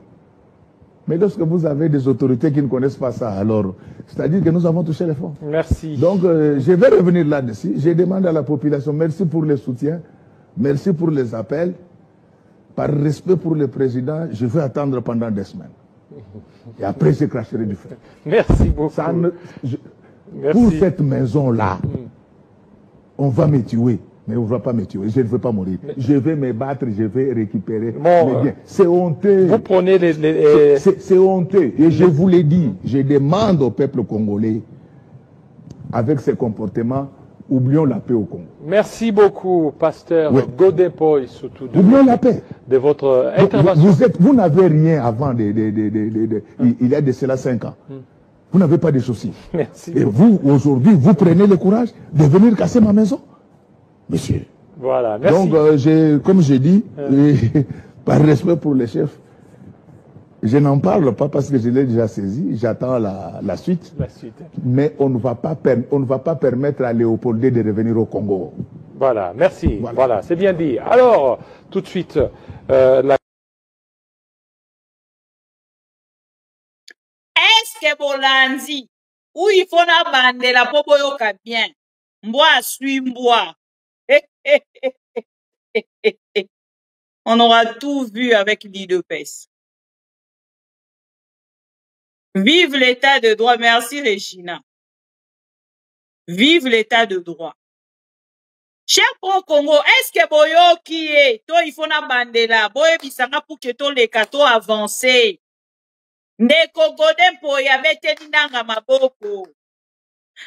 Mais lorsque vous avez des autorités qui ne connaissent pas ça, alors, c'est-à-dire que nous avons touché les fonds. Merci. Donc, je vais revenir là-dessus. Je demande à la population, merci pour les soutiens, merci pour les appels. Par respect pour le président, je vais attendre pendant des semaines. Et après, je cracherai du feu. Merci beaucoup. Pour cette maison-là, on va me tuer. Mais on ne va pas me tuer. Je ne veux pas mourir. Je vais me battre, je vais récupérer mes biens. C'est honteux. Vous prenez C'est honteux. Et je vous l'ai dit, je demande au peuple congolais, avec ces comportements, oublions la paix au Congo. Merci beaucoup, pasteur Godin Poy, surtout oublions la paix. De votre intervention. Vous n'avez rien avant, il y a de cela 5 ans. Vous n'avez pas de soucis. Merci. Et vous, aujourd'hui, vous prenez le courage de venir casser ma maison? Monsieur. Voilà, merci. Donc, comme j'ai dit, par respect pour les chefs, je n'en parle pas parce que je l'ai déjà saisi. J'attends la suite. La suite. Mais on ne va pas permettre à Léopoldé de revenir au Congo. Voilà, merci. Voilà, c'est bien dit. Alors, tout de suite, Est-ce que Bolandi, où il faut la bande la popoyoka bien, mboa suit mboa. On aura tout vu avec l'IDPS. Vive l'état de droit. Merci, Regina. Vive l'état de droit. Cher pro-Congo, est-ce que boyo qui est, toi il faut na bandela, boye bisanga pour que to les kato avancer. Ndeko Godin Poya beteni nanga maboko.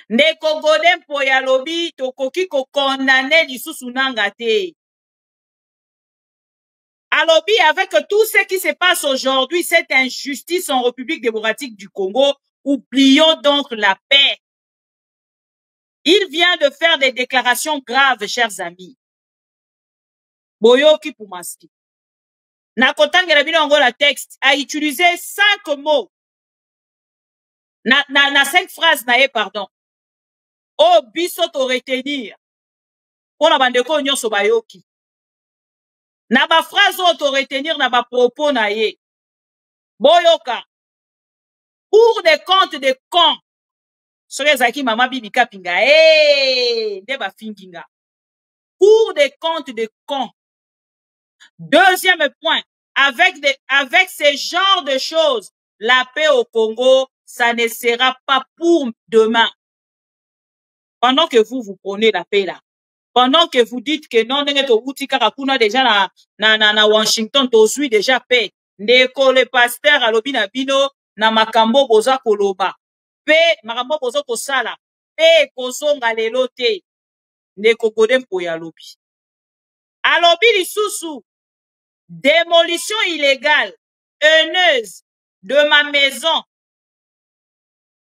Ndeko Godin Poya lobi tokoki ko condamner lisusu nanga te. Alobi, avec tout ce qui se passe aujourd'hui, cette injustice en République démocratique du Congo, oublions donc la paix. Il vient de faire des déclarations graves, chers amis. Boyoki Pumaski. Nakotangela bino ngo la texte a utilisé 5 mots. Na 5 phrases pardon. Oh, biso to retenir. Pona bandeko nyonso bayoki. Na ba phrase o to retenir na ba propos na ye. Boyoka. Pour des comptes de cons. Sorezaki mama bibi kapinga. De ba finginga. Pour des comptes de cons. Deuxième point, avec ce genre de choses, la paix au Congo, ça ne sera pas pour demain. Pendant que vous prenez la paix là, pendant que vous dites que non, déjà na Washington, tozui déjà paix. Ndeko le pasteur alobi na bino na makambo boza koloba. Paix, makambo boza kosala. Paix kozonga lelo te. Ndeko Godin Poya alobi. Alobi lisusu. Démolition illégale, haineuse de ma maison.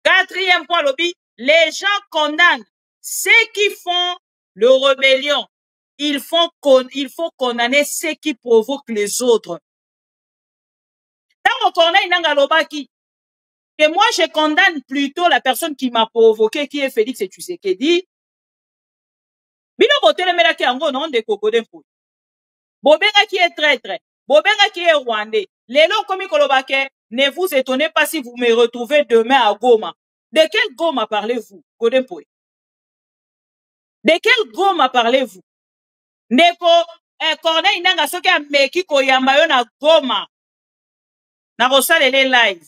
4e point, lobby, les gens condamnent ceux qui font le rébellion. Il faut condamner ceux qui provoquent les autres. Tant qu'on a une lobaki, que moi je condamne plutôt la personne qui m'a provoqué, qui est Félix Tshisekedi. Bino botele melaki ango non de Godin Poya. Bobenga qui est traître, Bobenga qui est rwandais. Lelo komi kolobake, ne vous étonnez pas si vous me retrouvez demain à Goma. De quel Goma parlez-vous, Godin Poya? De quel Goma parlez-vous? Ndeko Corneille Nanga soki ameki koyamba yo na Goma. Na kosalele live.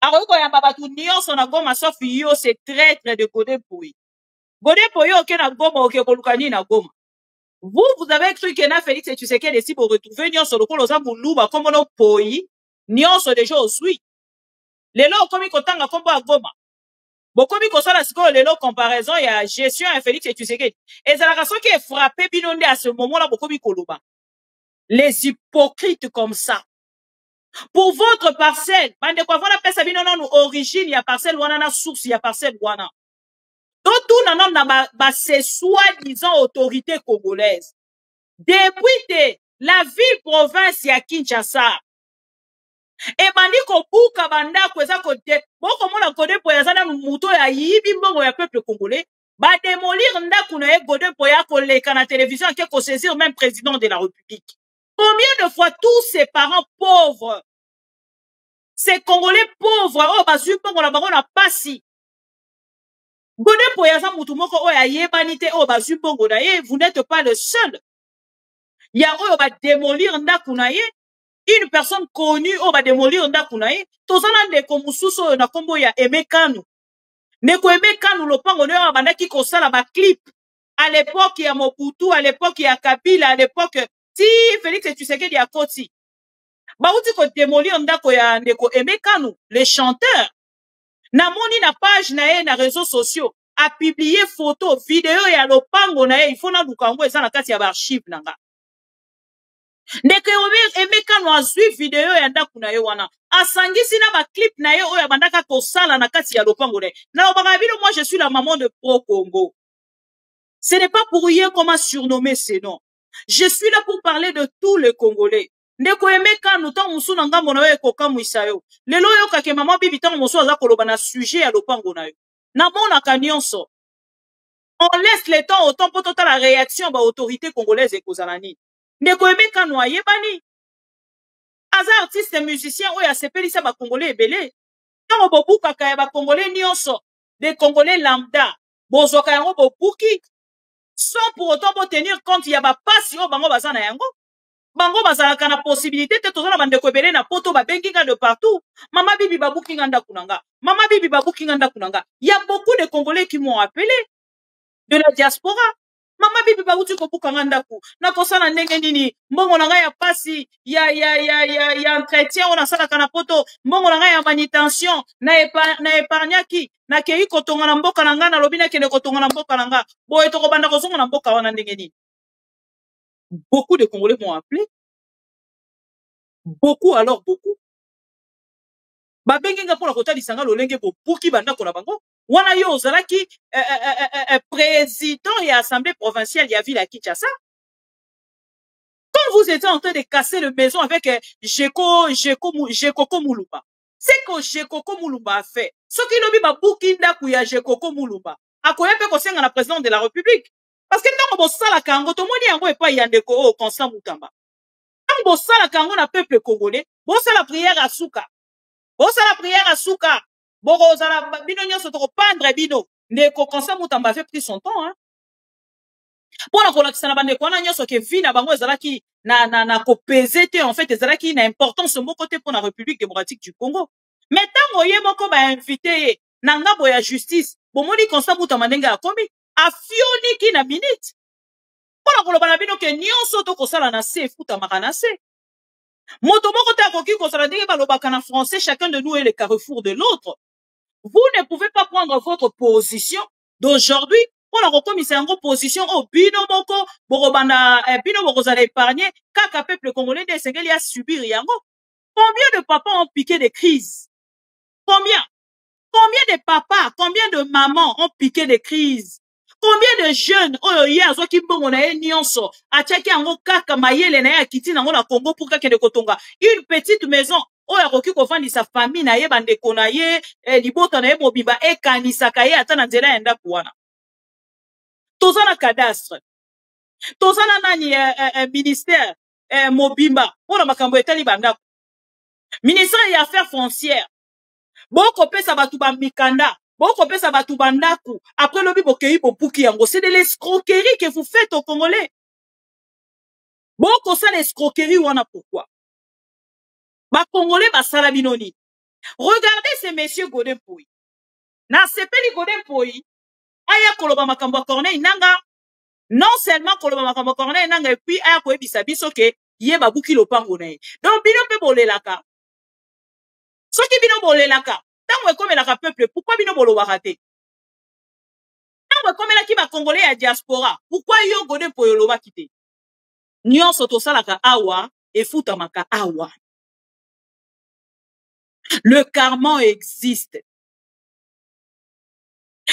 Akoki koyamba batu nyonso na Goma sauf yo c'est traître de Godé Pouy. Godé Pouy oke na Goma oke kolukani na Goma. Vous avez cru que na Félix et Tshisekedi si pour retrouver nyonso lokolo za muluba comme no Pouy nyonso déjà osui. Lelo okomi kotanga kombo a Goma. Bokomi kosala siko lelo comparaison ya gestion ya Félix et Tshisekedi. Et ça la raison qui est frappé binonde à ce moment-là bokomi koluba. Les hypocrites comme ça. Pour votre parcelle, bande quoi voilà pesa binono origine ya parcelle wana na source ya parcelle wana. Donc tout nanom na ba c'est soi-disant autorité congolaise. Depuis la ville province ya Kinshasa. Et bandi ko buka banda kweza ko de boko mona Godé Pouy azana muto ya yibi mbongo ya peuple congolais ba démolir ndaku na Godé Pouy ko leka na télévision ke ko saisir même président de la République. Combien de fois tous ces parents pauvres, ces Congolais pauvres oh bazu mbongo na bango na pasi Godé Pouy azana mutu moko o ya yebanite oh bazu mbongo na ye, vous n'êtes pas le seul. Ya o ba démolir ndaku na ye. Une personne connue, on va démolir ndakunaye. Tozana ndeko mususu na kombo ya Emekanu. Ndeko Emekanu lopango nyo abandaki kosala ba clip. À l'époque ya Mobutu, à l'époque ya Kabila, à l'époque si Félix Tshisekedi a koti. Ba uti ko démolir ndako ya ndeko Emekanu, le chanteur. Na moni na page na ye na réseaux sociaux a publié photo, vidéo ya lopango na ye, il faut na lukango eza na kati ya ba archive nanga. Ndeke Emekanu azui video ya ndaku na ye wana. Asangisi na ba clip na ye oya bandaka kosala na kati ya lopango ne. Na obagabilo, moi je suis la maman de Pro Congo. Ce n'est pas pour rien qu'on m'a surnommé ce nom. Je suis là pour parler de tous les Congolais. Ndeko Emekanu ta musu na ngambo na yo kokamwisa yo. Lelo yo kake mama bibi ta musu aza koloba na sujet ya lopango na yo. Na mona kanyonso. On laisse le temps au temps pour tota la réaction ba autorité congolaise ekozalani. Ndeko Emekanu ayebani. Aza artiste musicien oya sepelisa ba Congolais ebele. Tango bobuka kaya ba Congolais nyonso, des Congolais lambda, bozoka yango bobuki, sans pour autant tenir compte ya ba pasi o bango bazana yango. Bango bazalaka na possibilité te tozana bandeko ebele na poto ba benginga de partout. Mama bibi babuki nganda kunanga. Mama bibi babuki nganda kunanga. Il y a beaucoup de Congolais qui m'ont appelé de la diaspora. Mama bibi babuti ko buka nganda ku. Na kosana ndenge nini? Mbongo na ngai ya pasi, ya entretien on asala kana poto. Mbongo na ngai ya manutention, na épargnaki, na kei kotonga na mboka na nga na lobi na kene kotonga na mboka na nga. Boye to ko banda ko zonga na mboka wana ndenge nini? Beaucoup de Congolais m'ont appelé. Beaucoup alors beaucoup. Ba benginga pour la kota lisanga lolenge bo buki banda ko na bango. Wana yo ozalaki président et assemblée provinciale ya ville à Kinshasa. Quand vous étiez en train de casser le maison avec Jekoko Mulumba, c'est que Jekoko Mulumba a fait. Ce qui lobi ba bukinda kuya Jekoko Mulumba. Akoye pe ko senga na président de la République. Parce que ntango bosala kango to moni yango epa yandeko o Constant Mutamba. Ntango bosala kango na peuple congolais, bosala prière à Souka. Bosala prière à Souka. Borozala bino nyonso to pendre bino. Ndeko Constant Mutamba avait pris son temps hein. Pour la kolakisa na bande ko na nyonso ke vi na bango ezalaki na ko pesete en fait ezalaki na importance moko côté pour la République démocratique du Congo. Mais tango ye moko ba invité na ngambo ya justice, bomoni Constant Mutamba ndenge akomi afioni ki na minute. Pour la koloba na bino ke nyonso to kosala na se futa makana se. Moto moko te akoki kosala ndenge balobaka na français, chacun de nous est le carrefour de l'autre. Vous ne pouvez pas prendre votre position d'aujourd'hui pour la rekomisa yango position au bino moko borobanda bino borozala épargner kaka peuple congolais de sengeli a subir yango. Combien de papas ont piqué des crises? Combien de papas, combien de mamans ont piqué des crises? Combien de jeunes oyo azo ki mbongo na ye nyonso atiaki yango kaka mayele na ye akiti nango na Congo pour kaka de kotonga une petite maison oyo akoki kovandi sa famille na ye bandeko na ye libota na ye mobimba ekanisaka ye ata na nzela ya ndako wana. Tozana cadastre, tozana nani ministère mobimba mpona makambo etali bandako, ministère ya affaires foncières boko pesa batu ba mikanda Boko pesa batu bandaku. Après lobi bokei bopuki yango. C'est de l'escroquerie que vous faites aux Congolais. Boko ça l'escroquerie wana pourquoi? Ba Congolais ba salabinoni. Regardez ces messieurs Godin Poyi. Na sepeli Godin Poyi. Aya koloba makambo Corneille nanga. Non seulement koloba makambo Corneille nanga et puis aya koyebisa biso ke ye babuki lopango na ye. Donc bino pe bolelaka. Soki bino bolelaka. Tango ekomelaka peuple, pourquoi bino bolobaka te? Tango ekomelaki ba Congolais ya diaspora, pourquoi yo Godin Poyi olobaki te? Nyonso tosalaka awa efutamaka awa. Le karma existe.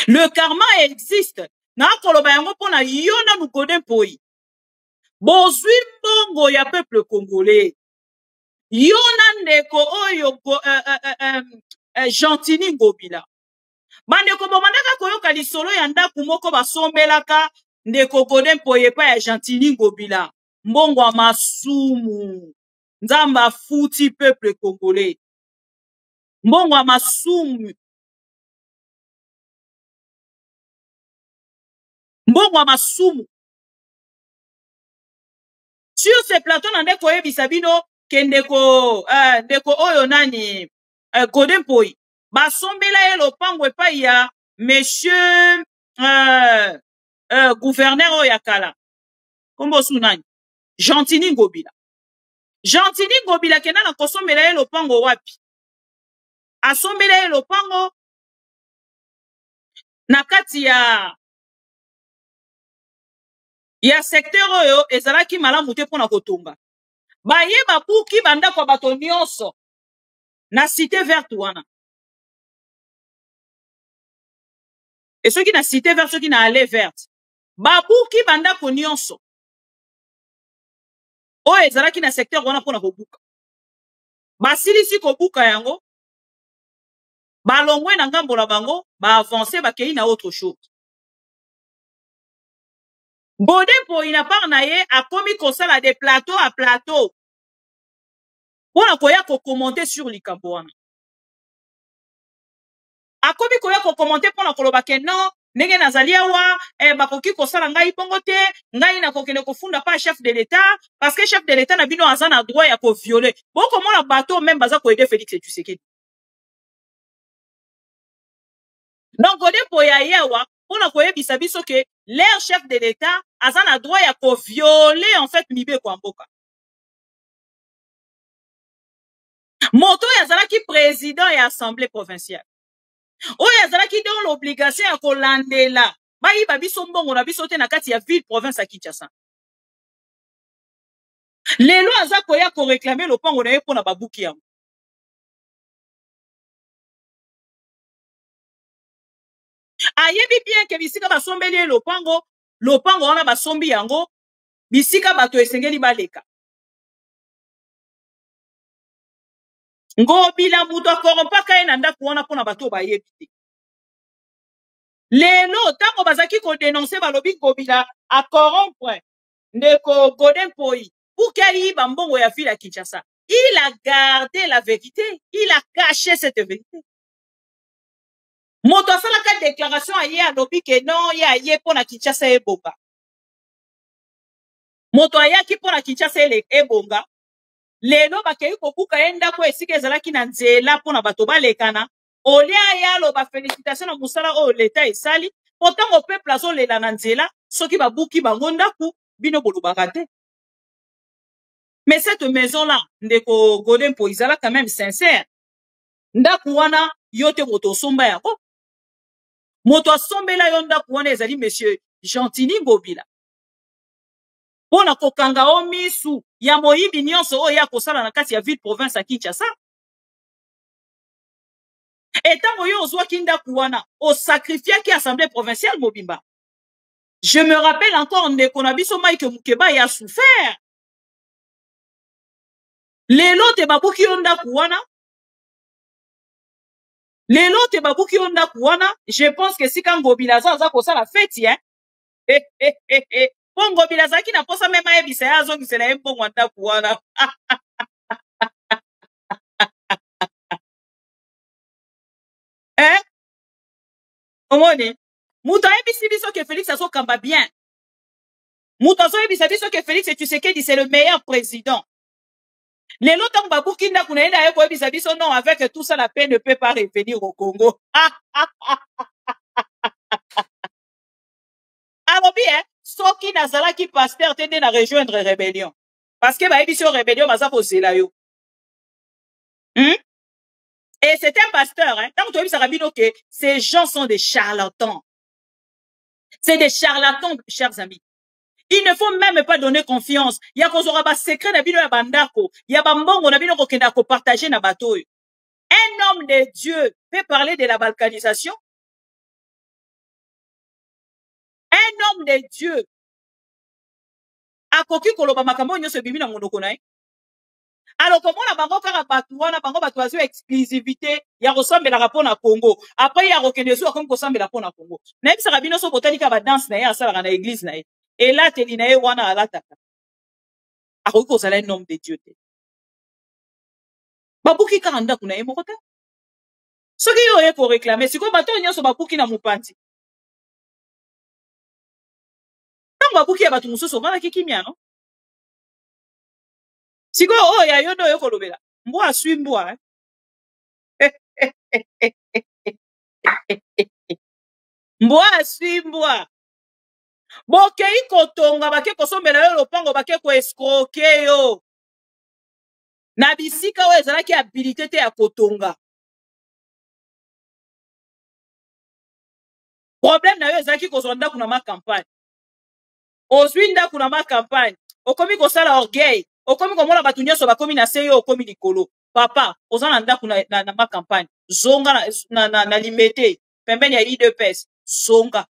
Le karma existe. Na koloba yango pona yo na nu Godin Poyi. Bozwi mbongo ya peuple congolais. Yo na ndeko oyo Gentini Ngobila. Bandeko bomandaka koyoka lisolo ya ndaku moko basombelaka ndeko Godin Poyi pa ya Gentini Ngobila. Mbongo wa masumu. Nzamba futi peuple congolais. Mbongo wa masumu. Mbongo wa masumu. Sur ce plateau, ndeko yebisa bino ke ndeko oyo nani Godin Poyi. Basombela ye lopango epai ya monsieur gouverneur oyo kala. Kombo su nani? Gentini Ngobila. Gentini Ngobila kena na kosombela ye lopango wapi? Asombela ye lopango na kati ya secteur oyo ezalaki malamu te pona kotonga. Baye babuki bandako bato nyonso na cité verte wana. Et ceux qui na cité verte, ceux qui na allée verte. Babuki bandako nyonso. O ezalaki na secteur wana pona kobuka. Basilisi kobuka yango. Balongwe na ngambo na bango, ba avancer bakei na autre chose. Godin Poyi na part na ye akomi kosala de plateau à plateau. Pona koya ko commenter sur likambo wana. Akomi koya ko commenter pona koloba ke non, ndenge nazali awa, bakoki kosala ngai bongo te, ngai na kokende kofunda pa chef de l'État, parce que chef de l'État na bino aza na droit ya ko violer. Boko mona bateau même baza ko aider Félix Tshisekedi. Donc Godin Poyi ayewa pona koyebisa biso ke leur chef de l'État aza na droit ya ko violer en fait mibe kwa mboka. Moto yazalaki président ya assemblée provinciale. Oyo yazalaki dans l'obligation ya kolandela bayiba biso mbongo na biso te na kati ya ville province ya Kinshasa. Lelo aza koya ko réclamer lopango na ye pona babuki yango. Ayebi bien ke bisika basombeli lopango wana basombi yango bisika bato esengeli baleka. Ngobila muto akorompaka ye na ndako wana pona bato bayebi te. Lelo tango bazaki ko dénoncer balobi Ngobila a corrompre ndeko Godin Poyi pour qu'il y ait mbongo ya ville à Kinshasa. Il a gardé la vérité, il a caché cette vérité. Moto asalaka déclaration aye alobi ke non ya ye pona Kinshasa ebonga. Moto ayaki pona Kinshasa ebonga. Lelo bakei kobuka yenda ko esika ezalaki na nzela pona bato balekana. Olia ya lo ba félicitations na musala o l'État esali. Pourtant au peuple azo lela na nzela soki babuki bango ndaku bino bolubaka te. Mais cette maison-là, ndeko Godin Poyi ezala quand même sincère. Ndaku wana yote moto somba yako. Moto asombela yo ndaku wana ezali monsieur Gentini Ngobila. Pona kokanga o misu ya moyibi nyonso oyo ya kosala na kati ya ville province ya Kinshasa. Etango yo ozwaki ndaku wana o sacrifiaki assemblée provinciale mobimba. Je me rappelle encore ndeko na biso Mike Mukeba ya souffert. Lelo te babuki yo ndaku wana. Lelo te babuki yo ndaku wana. Je pense que si kan Ngobila aza kosala fête hein. Pongo bilazaki na posa mema yebisa ya azongisela ye mbongo ndaku wana. Omone. Mouta ebisi biso que Félix aso kamba bien. Mouta aso ebisi biso que Félix et Tshisekedi c'est le meilleur président. Les lots babouki n'a qu'on a ebisi biso non avec tout ça la paix ne peut pas revenir au Congo. Alors bien, soki nazala qui pasteur tende na rejoindre rébellion. Parce que ba ebisi rébellion baza posela yo. Et c'est un pasteur, hein. Tant que tu as vu Sarabino que ces gens sont des charlatans. C'est des charlatans, chers amis. Il ne faut même pas donner confiance. Il y a qu'on aura secret d'abino ya bandako. Il y a bambongo n'abino ko partager na bateau. Un homme de Dieu peut parler de la balkanisation. Un homme de Dieu. A koki koloba makambo nyo se bimi na monoko na. Alors, comment la bango kara batouana, bango batouazio exclusivité, ya ressemble la rapport na Congo. Après, ya reconnaissance comme ressemble la rapport na Congo. Même si rabino so botanika ba danse na ya sala na église na ye. Et là, teli na ye wana alataka. Ako ko sala un homme de Dieu te. Babuki karanda kuna ye mokota. Soki yo ye pour réclamer, siko bato nyoso babuki na mupanti. Tango babuki ya batu mususu bana kikimia no. Siko oh ya yodo yo kolobela. Mbwa sui mbwa. Mbwa sui mbwa. Boke kotonga bake kosombela yo lopango bake ko escroquer yo. Na bisika oyo ezalaki habilité te ya kotonga. Problème na yo ezalaki kozwa ndaku na ma campagne. Ozwi ndaku na ma campagne. Okomi kosala orgueil. Okomi komona batu nyonso bakomi na se yo okomi likolo. Papa, oza na ndaku na ma campagne. Zonga na limete. Pembeni ya IDPS. Zonga.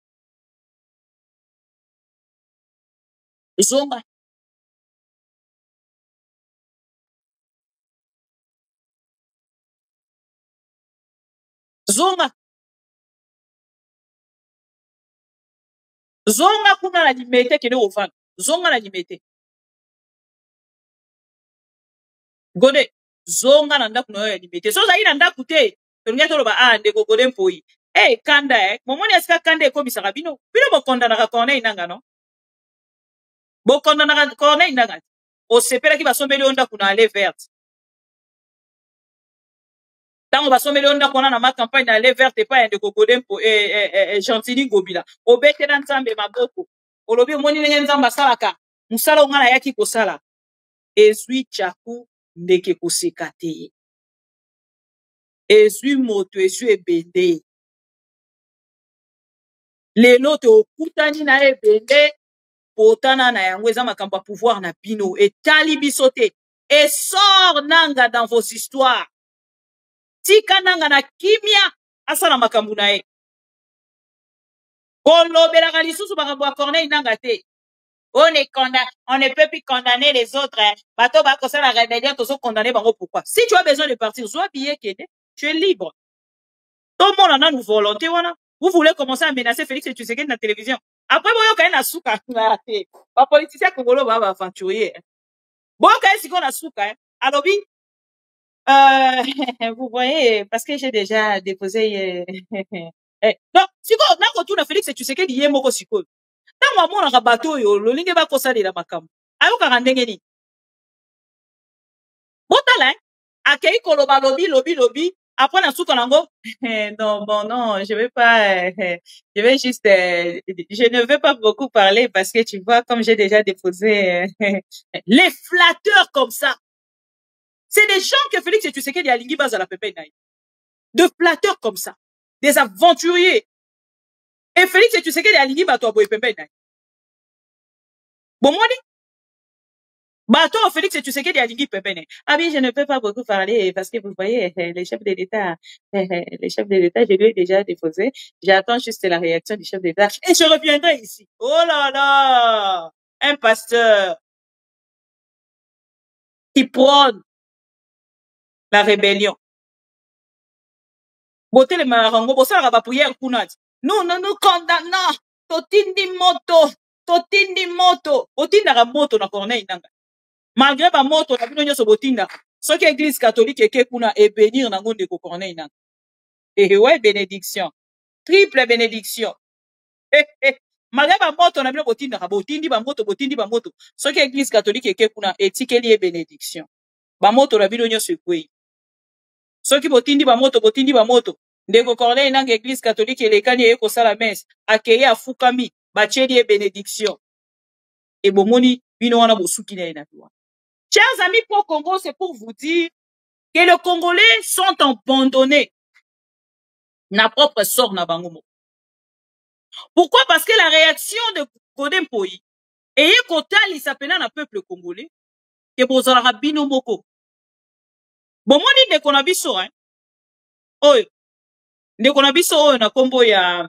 Zonga. Zonga. Zonga kuna na limete kene ofana. Zonga na limete. Gode. Zonga na ndaku na yo ya limete. So zayi na ndaku te. Tolunga toloba ndeko gode mpoi. Kanda momoni eska kanda ekobisaka bino. Bino bokondanaka Corneille nanga no. Bokondanaka Corneille nanga. Osepelaki basombeli yo ndaku na allée verte. Tango basombeli yo ndaku na ma campagne na allée verte pa ndeko gode mpo Gentili Ngobila. Obetela nzambe maboko. Olobi omoni ndenge nzambe asalaka. Musala onga na yaki kosala. Ezwi chaku ndeke koseka te. Ezwi moto ezwi ebende. Lelo te okutani na ebende potana na yango eza makambo ya pouvoir na bino etali biso te. Et sort nanga dans vos histoires. Tika nanga na kimia asala makambo na ye. Kolobelaka lisusu makambo ya Corneille nanga te. On ne peut plus condamner les autres. Bato ba kosala la rébellion tozo condamner bango pourquoi? Si tu as besoin de partir, sois billet kede, tu es libre. Tout le monde en a une volonté wana. Vous voulez commencer à menacer Félix et Tshisekedi dans la télévision. Après, vous avez un souka. Les politiciens congolais vont aventurier. Bon, quand est-ce qu'on a souka? Alors, oui, vous voyez, parce que j'ai déjà déposé. Donc, si vous avez retourné Félix et Tshisekedi, il y a moko siko. Tant que mon bateau yo, le ligne va causer la makam. Ayo karandengeni. Bon, talent. Akei koloba lobby. Après, dans souka nango. Non, bon, non, je vais pas, je vais juste, je ne veux pas beaucoup parler parce que tu vois, comme j'ai déjà déposé, les flatteurs comme ça. C'est des gens que Félix et Tshisekedi alingi base à la pepe naï. De flatteurs comme ça. Des aventuriers. Et Félix et Tshisekedi alingi bato aboye pepe naï. Bon, moi, bato Félix et Tshisekedi alingi pepe naï. Ah oui, je ne peux pas beaucoup parler parce que vous voyez, les chefs de l'État, je lui ai déjà déposé. J'attends juste la réaction du chef d'État. Et je reviendrai ici. Oh là là! Un pasteur qui prône la rébellion. Bote le marango, bosa la prière kunat. Nous condamnons. Totindi moto. Otinda la moto na Corneille nanga. Malgré ba moto na bino nyoso botinda. Ce que l'église catholique eke kuna et bénir na ngonde ko Corneille nanga. Et ouais, bénédiction. triple bénédiction. Malgré ba moto na bino botinda botindi ba moto soki église catholique eke kuna etikeli e bénédiction ba moto na bino nyonso ekwei soki botindi ba moto ndeko Corneille nanga église catholique elekani eye kosala messe akeye afukami batieli e bénédiction et bomoni bino wana bosuki na ena toi. Chers amis pro Congo, c'est pour vous dire que les Congolais sont abandonnés na propre sort na bango. Pourquoi? Parce que la réaction de Godin Poyi et Kotali s'appelle un peuple congolais que bozala bino moko. Bomoni de konabiso hein. Oyo. De konabiso oyo na kombo ya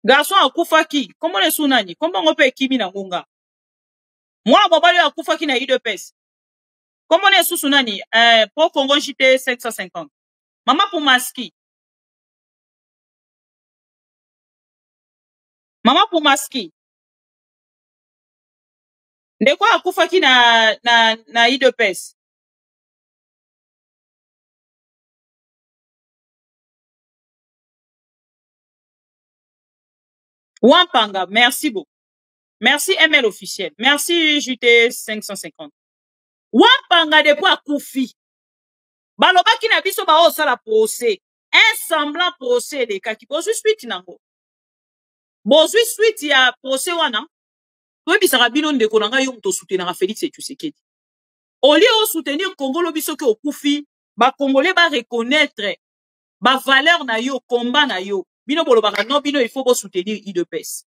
garçon akufaki. Comment les sunani? Comment on peut kimi na ngonga? Moi mobali akufaki na IDPS. Comment les sunani? Pour Congo JT 750. Maman pour Maski. Maman pour Maski. De quoi akufaki na IDPS? Wampanga, merci beaucoup. Merci ML officiel. Merci JT 550. Wampanga de quoi akufi. Balobaki na biso ba osala procès. Un semblant procès de kaki. Bozui suite nango. Bozui suite ya procès wana. Toyebi sarabino ndeko nanga yo mto soutenir Félix Tshisekedi. Au lieu de soutenir Congolo biso ke okufi, ba Congolais ba reconnaître ba valeur na yo, combat na yo. Bino bolobaka non bino il faut bo soutenir IDPS.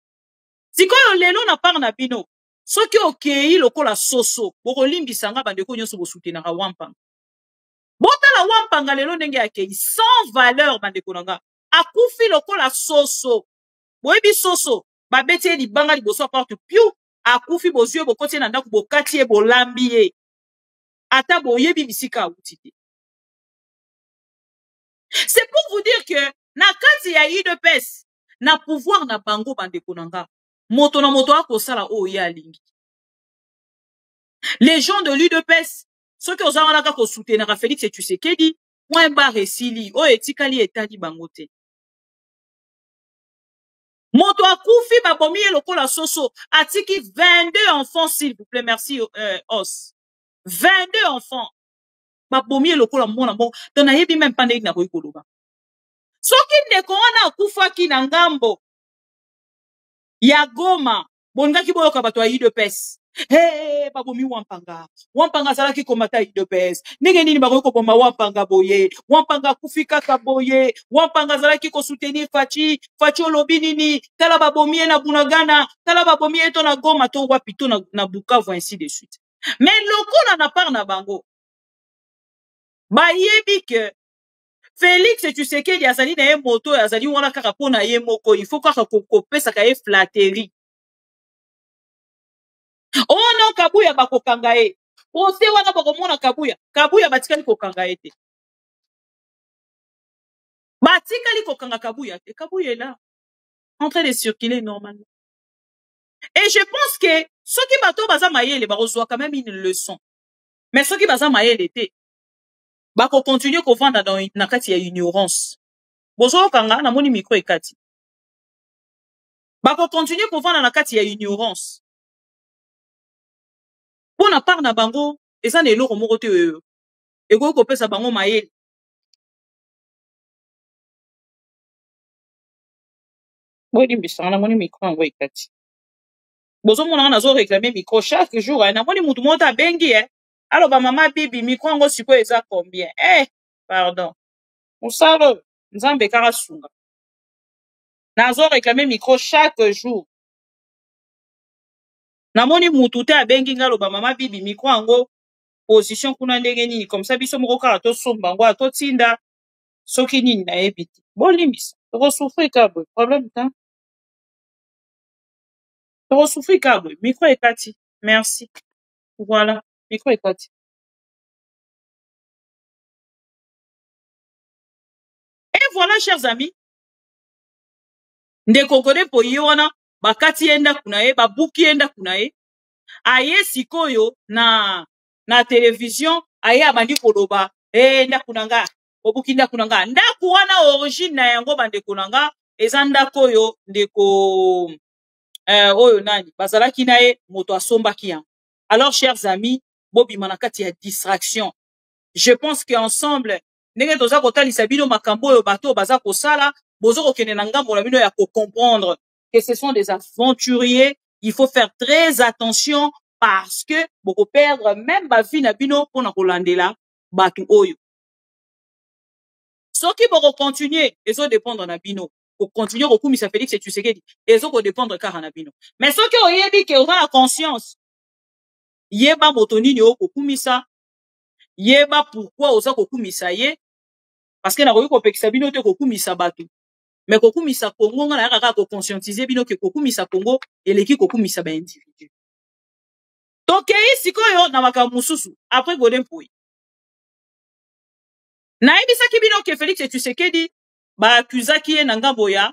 Sikoyo lelo na par na bino. Soki okei lokola soso, boko limbisanga bandeko nyonso bo soutenir Wampanga. Botala Wampanga lelo ndenge akei sans valeur bandeko nanga. Akufi lokola soso. Boyebi soso, ba beti libanga liboso porte piu. Akufi bozue bokoti na ndako bokati e bolambi ye. Ata boyebi bisika utite. C'est pour vous dire que na kati ya IDPS na pouvoir na bango bandeko nanga. Moto na moto akosala o ya lingi. Les gens de l'UDPS, ceux qui osent en ko soutenir Félix Tshisekedi, point barre esili, o etikali etali bangote. Moto akufi babomi lokola soso, atiki 22 enfants s'il vous plaît, merci os. 22 enfants. Babomi lokola mona mo, to na yebi même pande na koikoloba. Soki ndeko wana akufaki na ngambo ya Goma, bongaki boyoka bato ya IDPS. Hey, babomi Wampanga. Wampanga salaki komata IDPS. Nenge nini bakoki koboma Wampanga boye. Wampanga kufika kaboye. Wampanga salaki ko soutenir Fachi. Fachi olobi nini. Tala babomi na Bunagana. Tala babomi eto na Goma to wapito na Bukavu ainsi de suite. Mais lokola na par na bango. Ba yebi que Félix Tshisekedi azali na ye moto azali wana kaka pona ye moko. Il faut kaka kopesa ka ye flatterie. Oh non, Kabuya bakokanga ye. Ose wana bakomona Kabuya. Kabuya batikali kokanga ye te. Batikali kokanga Kabuya te. Kabuya est là. En train de circuler normalement. Et je pense que ceux qui bato baza mayele barozwa quand même une leçon. Mais ceux qui baza mayele te. Bako continuer ko vanda dans na kati ya ignorance. Bozo kanga na moni micro ekati. Bako continuer ko vanda na kati ya ignorance. Pour na part na bango, et ça n'est l'eau moko te et go ko pesa bango mayele. Boni bisana moni micro ngo ekati. Bozo mona na zo réclamer micro chaque jour na moni mutu monta bengi alors ba mama bibi micro ngo siko eza combien? Pardon. Musaro nzambe kara sunga. Na zo réclamer micro chaque jour. Na moni mutu te abengi ngalo ba mama bibi micro ngo position kuna ndenge nini comme ça biso moko kaka to somba ngo to tinda soki nini na ebiti. Bon limbisa. To souffrir ka bo problème ta. To souffrir ka bo micro ekati. Merci. Voilà, micro ekati. Et voilà chers amis. Ndeko Godin Poyi wana bakati enda kunaye babuki enda kunaye. Aye sikoyo na télévision aye abandi koloba enda kunanga obuki ndako na nga. Ndako wana origine na yango bandeko na nga eza ndako oyo ndeko oyo nani bazalaki na ye moto asombaki yango. Alors chers amis, bobima na kati ya distraction. Je pense que ensemble ndenge toza kotalisa bino makambo oyo bato baza kosala bozo kokende na ngambo na bino ya ko comprendre que ce sont des aventuriers. Il faut faire très attention parce que boko perdre même ba vie na bino pona kolandela batu oyo. Soki boko continuer ezo dépendre na bino. Ko continuer ko kumisa Félix Tshisekedi ezo ko dépendre kaka na bino. Mais soki oyebi ke oza na conscience yeba moto nini o ko kumisa yeba pourquoi oza ko kumisa ye parce que na ko kopekisa bino te ko kumisa batu. Mais kokumisa Congo nga na kaka ko conscientiser bino ke kokumisa Congo eleki kokumisa ba individu. Donc sikoyo na makambo mususu après Godin Pouy. Na ebisaki bino ke Félix Tshisekedi ba accusaki ye na ngambo ya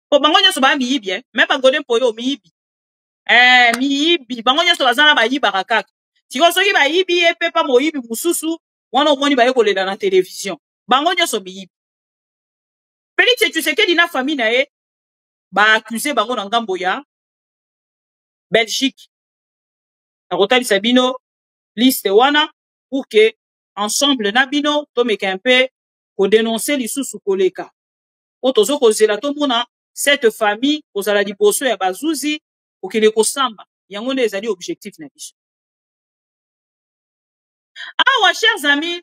po bango nyoso ba miyibi même pas Godin Pouy o miyibi. Miyibi bango nyoso bazana ba yibaka kaka. Siko soki ba yibi e pe pa moyibi mususu wana omoni ba yekolela na télévision. Bango nyoso miyibi. Félix Tshisekedi na famille na ye ba accusé bango na ngambo ya Belgique. Na kotalisa bino liste wana pour que ensemble na bino to meka un peu ko dénoncer lisusu koleka. O tozo ko zela to mona cette famille kozala liboso ya bazuzi okele kosamba. Yango nde ezali objectif na biso. Awa chers amis,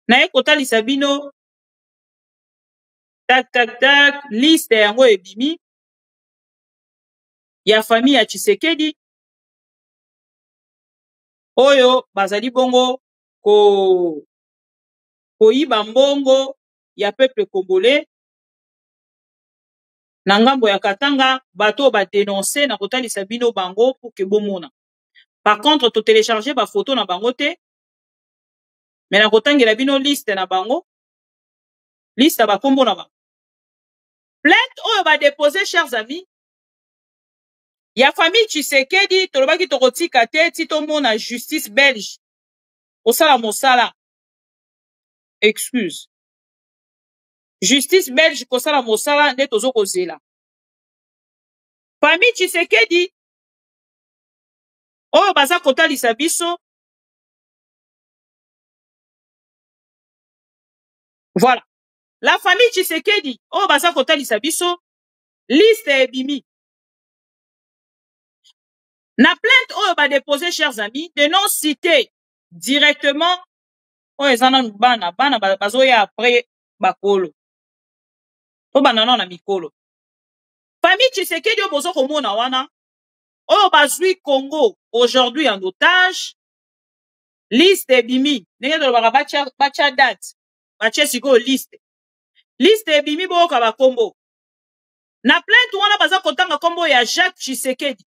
na ye kotalisa bino tac, liste yango ebimi ya famille ya Tshisekedi oyo bazali bongo koyiba mbongo ya peuple congolais na ngambo ya Katanga bato ba dénoncer na kotalisa bino bango pour que bomona. Par contre to télécharger ba photo na bango te mais na kotangela bino liste na bango liste ba kombo na bango. Plainte oyo ba déposer chers amis ya famille Tshisekedi tolobaki tokotika te ti tomona justice belge osala mosala excuse justice belge kosala mosala nde tozo kozela famille Tshisekedi oyo baza kotalisa biso voilà la famille Tshisekedi oyo baza kotalisa biso liste ebimi na plainte oyo ba déposer chers amis de non citer directement oyo ezana bana bazoya après bakolo to banana na mikolo famille Tshisekedi oyo bozo komona wana oyo bazwi Congo aujourd'hui en otage liste ebimi ndenge tolobaka bacha date bache sikoyo liste ebimi boyoka bakombo na plainte wana baza kotanga kombo ya Jacques Tshisekedi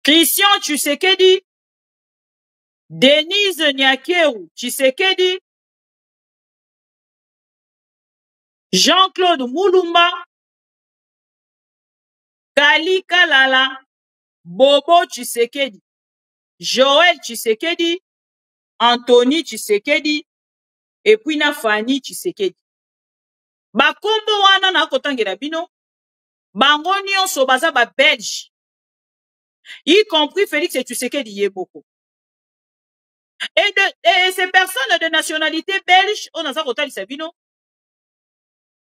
Christian Tshisekedi Denise Nyakeru Tshisekedi Jean-Claude Mulumba Kali Kalala Bobo Tshisekedi Joël Tshisekedi Anthony Tshisekedi et puis na Fanny Tshisekedi bakombo wana na kotangela bino bango nyonso baza ba belge y compris Félix Tshisekedi yeboko et ces personnes de nationalité belge on a kotalisa bino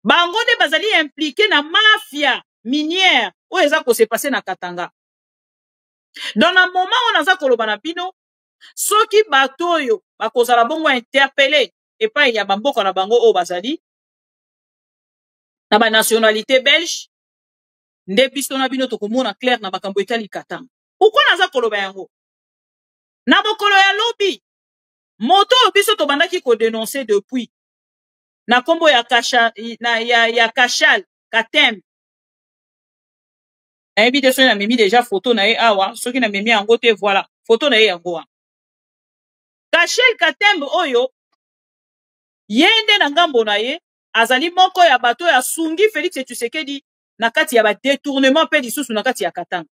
bango de bazali impliqué na mafia minière ou eza ko se passer na Katanga. Dans un moment on a koloba na bino soki batoyo bakozala bongo interpellé et pas il y a bamboko na bango o bazali na ba nationalité belge nde biso na bino tokomona clair na makambo etali Katanga. Pourquoi naza koloba yango na bokolo ya lobi moto biso to bandaki ko dénoncer depuis na kombo ya Kachal Katem na yebi te soki na memi déjà photo na ye awa soki na memi yango te voilà photo na ye yango wa Kachal Katem oyo yende na ngambo na ye azali moko ya bato ya sungi Félix Tshisekedi na kati ya ba détournement pe lisusu na kati ya Katanga.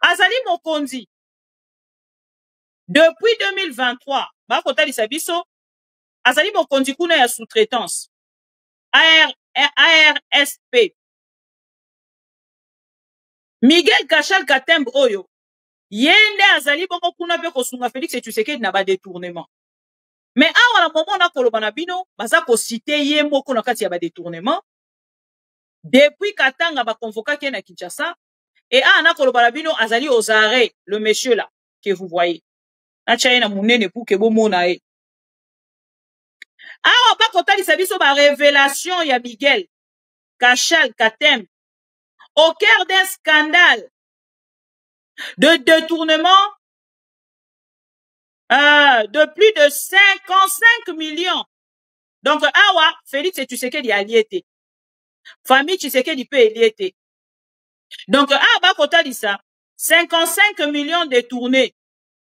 Azali mokonzi depuis 2023 ba kotalisa biso azali mokonzi kuna ya sous-traitance ARSP. Miguel Kachal Katembe oyo yende azali bongo kuna pe kosunga Félix Tshisekedi na ba détournement. Mais awa na moment na koloba na bino baza ko citer ye moko na kati ya ba détournement. Depuis Katanga ba convoqué na Kinshasa et na koloba na bino azali aux arrêts le monsieur là que vous voyez. Na chaye na munene pour que bomona e. Awa ba kotalisa biso ba révélation ya Miguel Kachal Katembe au cœur d'un scandale de détournement de plus de 55 millions. Donc, awa, Félix Tshisekedi a lié. Famille Tshisekedi peut lié. Donc, awa, kota dit ça, 55 millions détournés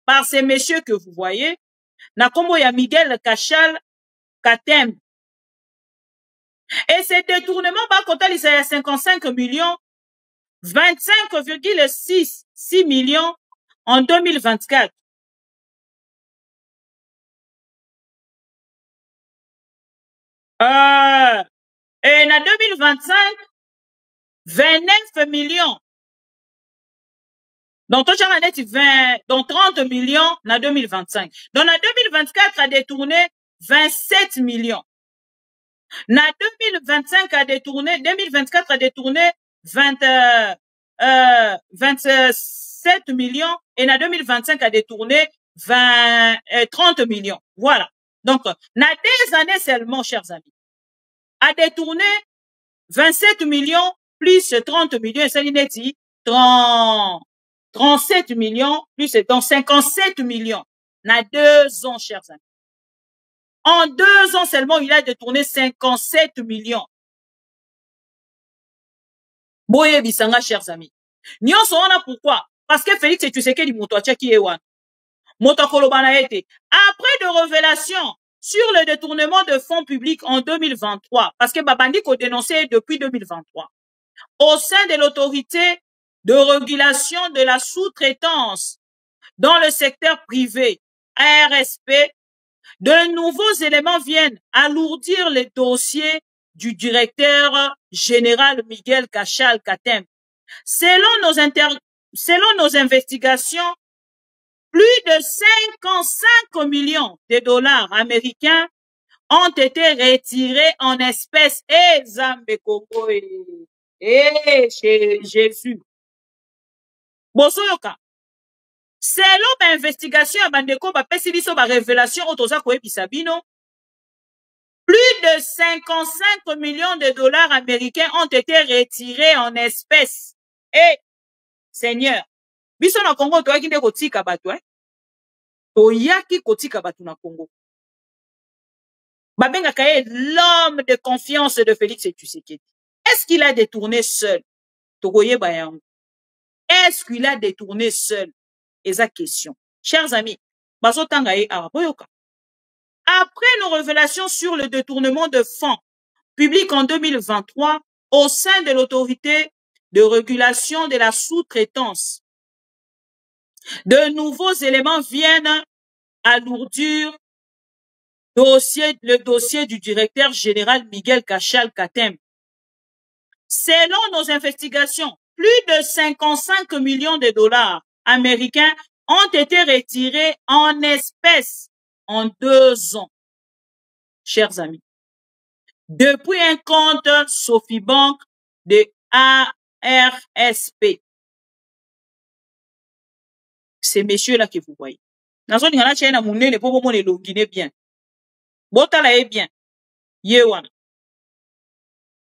par ces messieurs que vous voyez. Na kombo ya Miguel Kachal Katembe. Et ces détournements, ba kota dit ça, 55 millions, 25,6 millions en 2024. Et en 2025, 29 millions. Donc, tout ça, 20, donc 30 millions en 2025. Donc, en 2024, a détourné 27 millions. En 2025, a détourné, 2024 a détourné 27 millions. Et en 2025, a détourné 30 millions. Voilà. Donc, dans 2 années seulement, chers amis, a détourné 27 millions plus 30 millions, et ça dit 37 millions plus donc 57 millions. Dans 2 ans, chers amis. En 2 ans seulement, il a détourné 57 millions. Boye bisanga, chers amis. Nyon soana pourquoi? Parce que Félix Tshisekedi Moutouatia qui est one. Après de révélations sur le détournement de fonds publics en 2023, parce que Babandi a dénoncé depuis 2023, au sein de l'autorité de régulation de la sous-traitance dans le secteur privé, ARSP, de nouveaux éléments viennent alourdir les dossiers du directeur général Miguel Kachal Katembe. Selon nos investigations, plus de 55 millions de dollars américains ont été retirés en espèces. Eh, Zambé Congo, chez Jésus. Bosoyoka. Selon ma investigation, Bandeko, Pesibiso, révélation, Otoza Koebisabino, plus de 55 millions de dollars américains ont été retirés en espèces. Eh, Seigneur. Biso na Congo toyaki nde kotika bato toyaki kotika bato na Congo babengaka ye l'homme de confiance de Félix Tshisekedi. Est-ce qu'il a détourné seul? Tokoyeba yango. Est-ce qu'il a détourné seul? Eza question. Chers amis, bazotanga ye araboyoka. Après nos révélations sur le détournement de fonds publics en 2023 au sein de l'autorité de régulation de la sous-traitance, de nouveaux éléments viennent alourdir le dossier du directeur général Miguel Kachal Katembe. Selon nos investigations, plus de 55 millions de dollars américains ont été retirés en espèces en 2 ans. Chers amis, depuis un compte Sofibank de ARSP, ces messieurs-là que vous voyez. Dans son ingana chena munene po bomo le longine bien. Botala est bien. Yewana.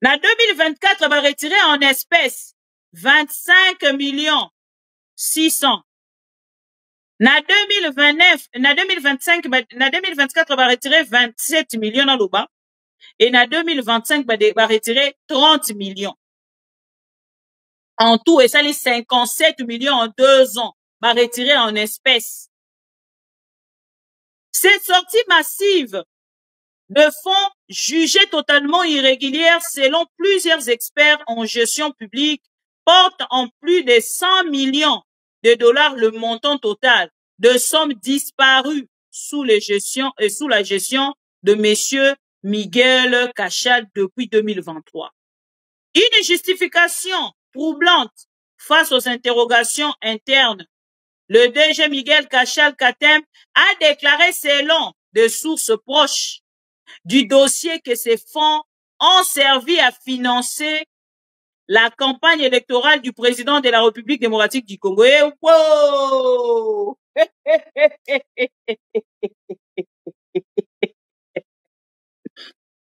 Na 2024 va retirer en espèces 25 millions 600. Na 2029, na 2025, na 2024 va retirer 27 millions dans l'Oba. Et na 2025 va retirer 30 millions. En tout, et ça les 57 millions en 2 ans. Va retirer en espèces. Cette sortie massive de fonds jugés totalement irrégulières selon plusieurs experts en gestion publique porte en plus de 100 millions de dollars le montant total de sommes disparues sous la gestion de messieurs Miguel Cachal depuis 2023. Une justification troublante face aux interrogations internes. Le DG Miguel Cachal Katem a déclaré selon des sources proches du dossier que ces fonds ont servi à financer la campagne électorale du président de la République démocratique du Congo. Et wow!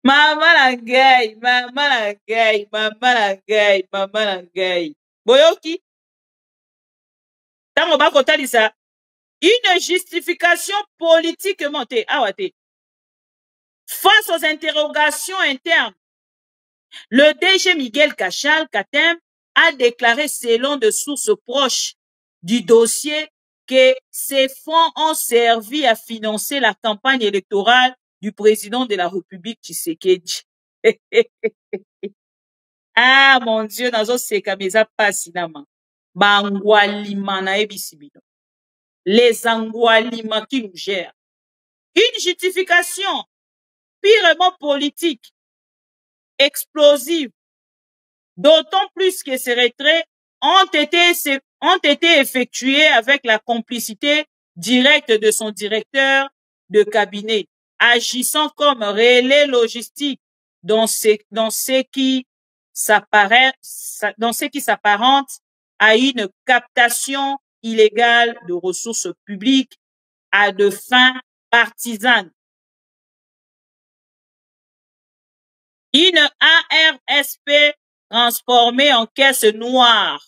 Mama la gay, mama la gay, mama la gay, mama la gay. Boyoki? Tango bako talisa. Une justification politiquement face aux interrogations internes. Le DG Miguel Cachal Katem a déclaré selon de sources proches du dossier que ces fonds ont servi à financer la campagne électorale du président de la République Tshisekedi. Ah mon Dieu, nazo seka meza pasinama. Bangwalima na ebisibino. Les angwalima qui nous gèrent. Une justification purement politique, explosive, d'autant plus que ces retraits ont été effectués avec la complicité directe de son directeur de cabinet, agissant comme relais logistique dans ce qui s'apparente à une captation illégale de ressources publiques à de fins partisanes. Une ARSP transformée en caisse noire.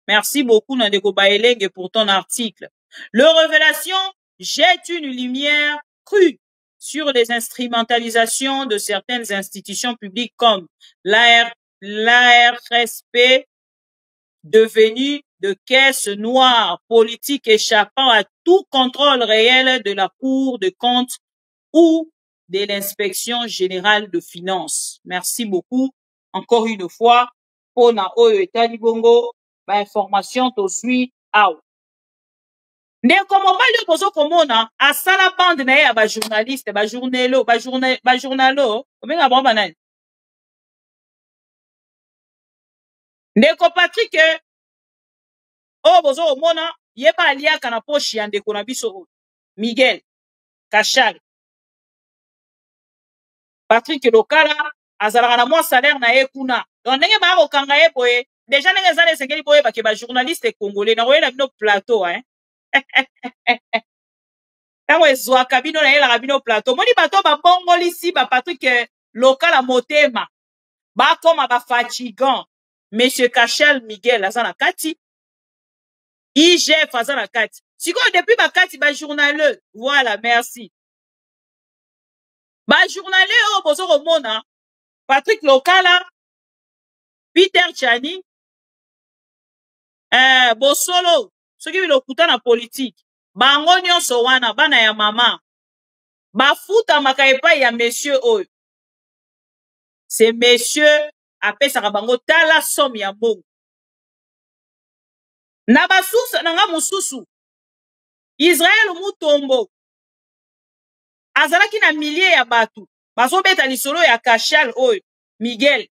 Merci beaucoup, Nandeko Baeleng, pour ton article. Le Révélation jette une lumière crue sur les instrumentalisations de certaines institutions publiques comme l'ARSP, devenue de caisse noire politique échappant à tout contrôle réel de la Cour de comptes ou de l'inspection générale de finances. Merci beaucoup. Encore une fois, pour na oyo etali bongo, ba information to suit out. Ndeko mobali okozo komona asala bande na ye ya ba journaliste, ba journalo, omenga bomba nani. Ndeko Patrick o bozo omona yeba aliaka na poche ya ndeko na biso Miguel Cachal. Patrick Lokala azalaka na mwa salaire na ye kuna. Donc ndenge ba kokanga ye boye, déjà ndenge ezala esengeli boye ba ke ba journaliste congolais na koyela bino plateau hein. Tango ezwaka bino na yela bino plateau. Moni bato ba bongoli si ba Patrick Lokala motema. Ba koma ba fatigant. Monsieur Cachal Miguel azana kati. IGF azana kati. Siko depuis ba kati ba journaleux. Voilà, merci. Ba journaleux o bozo komona Patrick Lokala, Peter Chani, Bosolo, soki bilokuta na politique. Bango nyonso wana bana ya mama. Bafuta makaepa ya monsieur oyo. C'est monsieur apesaka bango tala somme ya mbongo. Na basusa nanga mususu. Israel Mutombo. Azalaki na milliers ya batu. Bazobeta lisolo ya Cachal oyo. Miguel.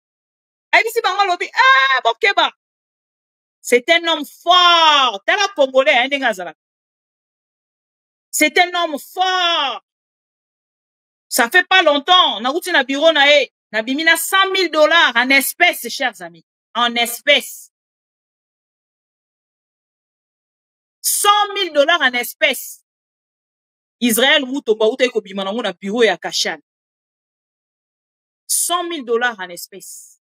Aibisi bango lobi, bokeba. C'est un homme fort. Tala Congolais, hein, ndengazala. C'est un homme fort. Ça fait pas longtemps. Na uti na bureau na e. Na bimina $100,000 en espèces, chers amis. En espèces. $100,000 en espèces. Israël Mutomba uta eko bimana na bureau ya Cachal. $100,000 en espèces.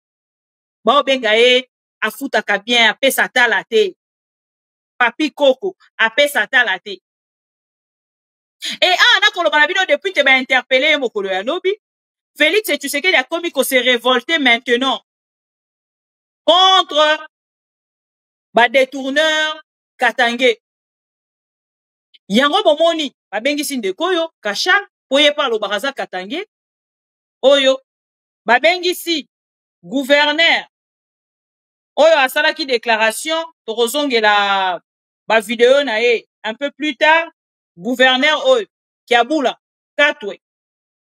Bao benga e, afutaka bien, apesa tala te. Papi Koko, apesa tala te. Et nakoloba na bino depuis te ba interpellé mokolo ya lobi. Félix Tshisekedi a commis qu'on s'est révolté maintenant contre ba détourneur Katangé. Yango bomoni, ba bengisi ndeko yo, Cachal, poye pa lo baraza Katangé. oyo babengisi gouverneur oyo asalaki déclaration tokozongela ba vidéo na ye un peu plus tard gouverneur oyo Kiabula Katwe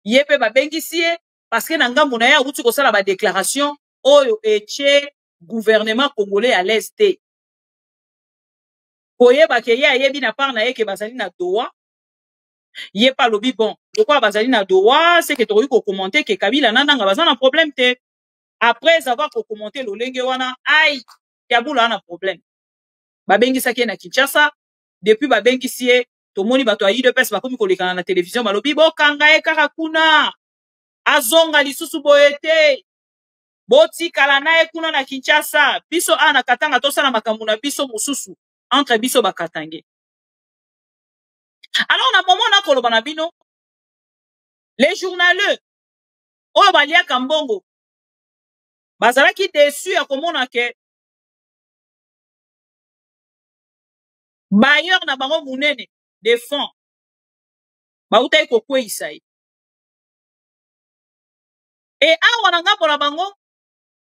ye pe babengisi ye parce que na ngambo na ye awuti kosala ba déclaration oyo etie gouvernement congolais à l'est te koyeba ke ye ayebi na part na ye ke bazali na droit ye pa lobi bon pourquoi bazali na droit c'est que tokoki kokommente ke Kabila nananga baza na problème te après avoir kokommente lolenge wana ai Kiabula ana problème babengisaki ye na Kinshasa depuis babengisi ye tomoni bato ya UDPS bakomi kolekana na télévision balobi bokanga ye kaka kuna azonga lisusu boye te botikala na ye kuna na Kinshasa biso ana katanga tosala makambo na biso mosusu entre biso bakatange. Alors na moment na koloba na bino les journaleux oyo baliaka mbongo bazalaki déçu ya komona ke bailleur na bango munene de fonds bautaki kokweyisa ye e awa na ngambo na bango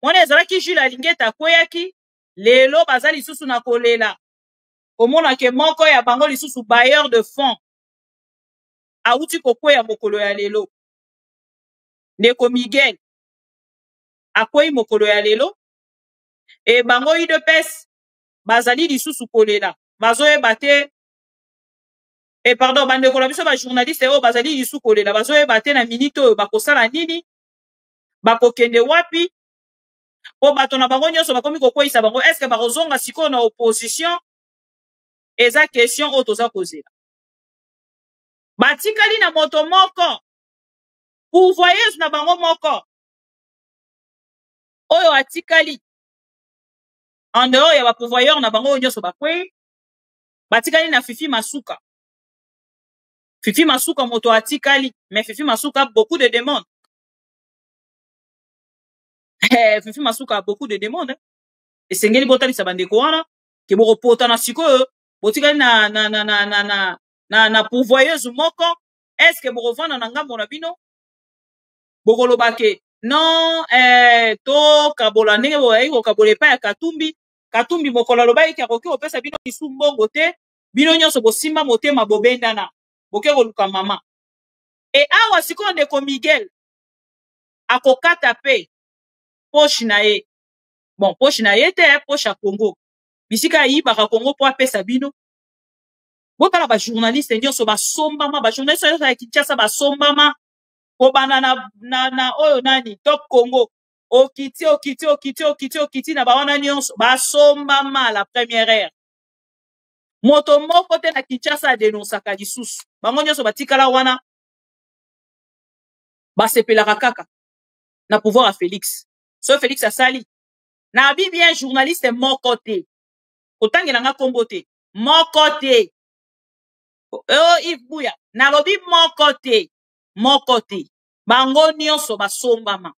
wana ezalaki Jules Alingeta akweyaki lelo baza lisusu na kolela komona ke moko ya bango lisusu bailleur de fonds auti kokweya mokolo ya lelo ndeko Miguel akwei mokolo ya lelo e bango UDPS bazali lisusu kolela bazoyeba te e pardon bandeko na biso ba journaliste oyo bazali lisusu kolela bazoyeba te na minute oyo bakosala nini bakokende wapi po bato na bango nyonso bakomi kokweyisa bango est-ce que bakozonga sikoyo na opposition eza question oyo toza kozela batikali na moto moko pourvoyeuse na bango moko oyo atikali en dehors ya bapourvoyeur na bango oyo nyonso bakwei batikali na Fifi Masuka. Fifi Masuka moto atikali mais Fifi Masuka a beaucoup de demandes. Fifi Masuka a beaucoup de demandes. Et sengeli botalisa bandeko wana ke bokopota na sikoyo botikali na pourvoyeuse moko est-ce que bokovanda na ngambo na bino bokolobake non to kabola ndenge boyai kokabola epai ya Katumbi mokolo alobaki ke akoki kopesa bino lisu mbongo te bino nyonso bosimba motema bobendana boke koluka mama e awa sikoyo ndeko Miguel akokata pe poche na ye bon poche na ye te poche ya Congo bisika ayibaka Congo po apesa bino botala ba journaliste nyonso basombama ba journaliste nyonso ya Kinshasa basombama kobana na oyo nani Top Congo okiti na bawana nyonso basombama la première heure moto moko te na Kinshasa denosaka lisusu bango nyonso batikala wana basepelaka kaka na pouvoir à Félix so Félix asali na bi bien journaliste moko te kotangela nga kombo te moko te Yves Buya nalobi moko te bango nyonso basombama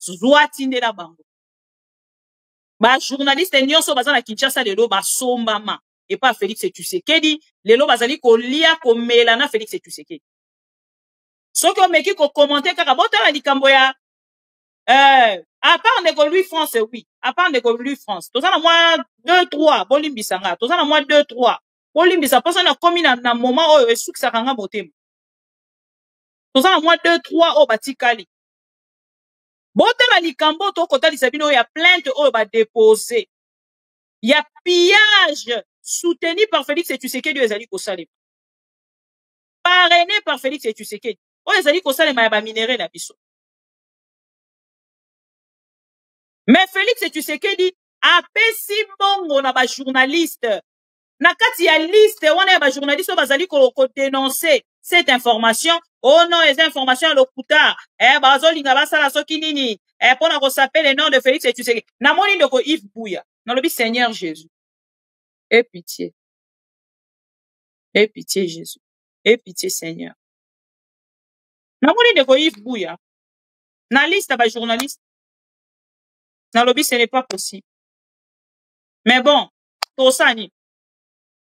zwati ndela bango ba journaliste nyonso baza na Kinshasa lelo basombama et pas Félix Tshisekedi lelo bazali kolia komela na Félix Tshisekedi soki omeki ko commenter kaka botala likambo ya à part ndeko Louis France oui à part ndeko Louis France tozana moi 2-3 bolimbisanga tozana moi 2-3 bolimbisa posa na komi na moment oyo esukisaka nga motema tozana moi 2-3 oyo batikali botala likambo to kotalisa bino ya plainte oyo ba déposer ya pillage soutenu par Félix Tshisekedi ezali kosalema parrainé par Félix Tshisekedi oyo ezali kosalema ya ba minéraux na biso mais Félix Tshisekedi apesi mbongo na ba journaliste na kati ya liste wana ya ba journaliste bazali ko dénoncer cette information oh non les informations lokuta bazolinga basala soki nini pona ko s'appelle le nom de Félix Tshisekedi na moni ndeko Yves Buya na lobi Seigneur Jésus aie pitié Jésus aie pitié Seigneur na moni ndeko Yves Buya na liste ba journaliste na lobi ce n'est pas possible mais bon to sani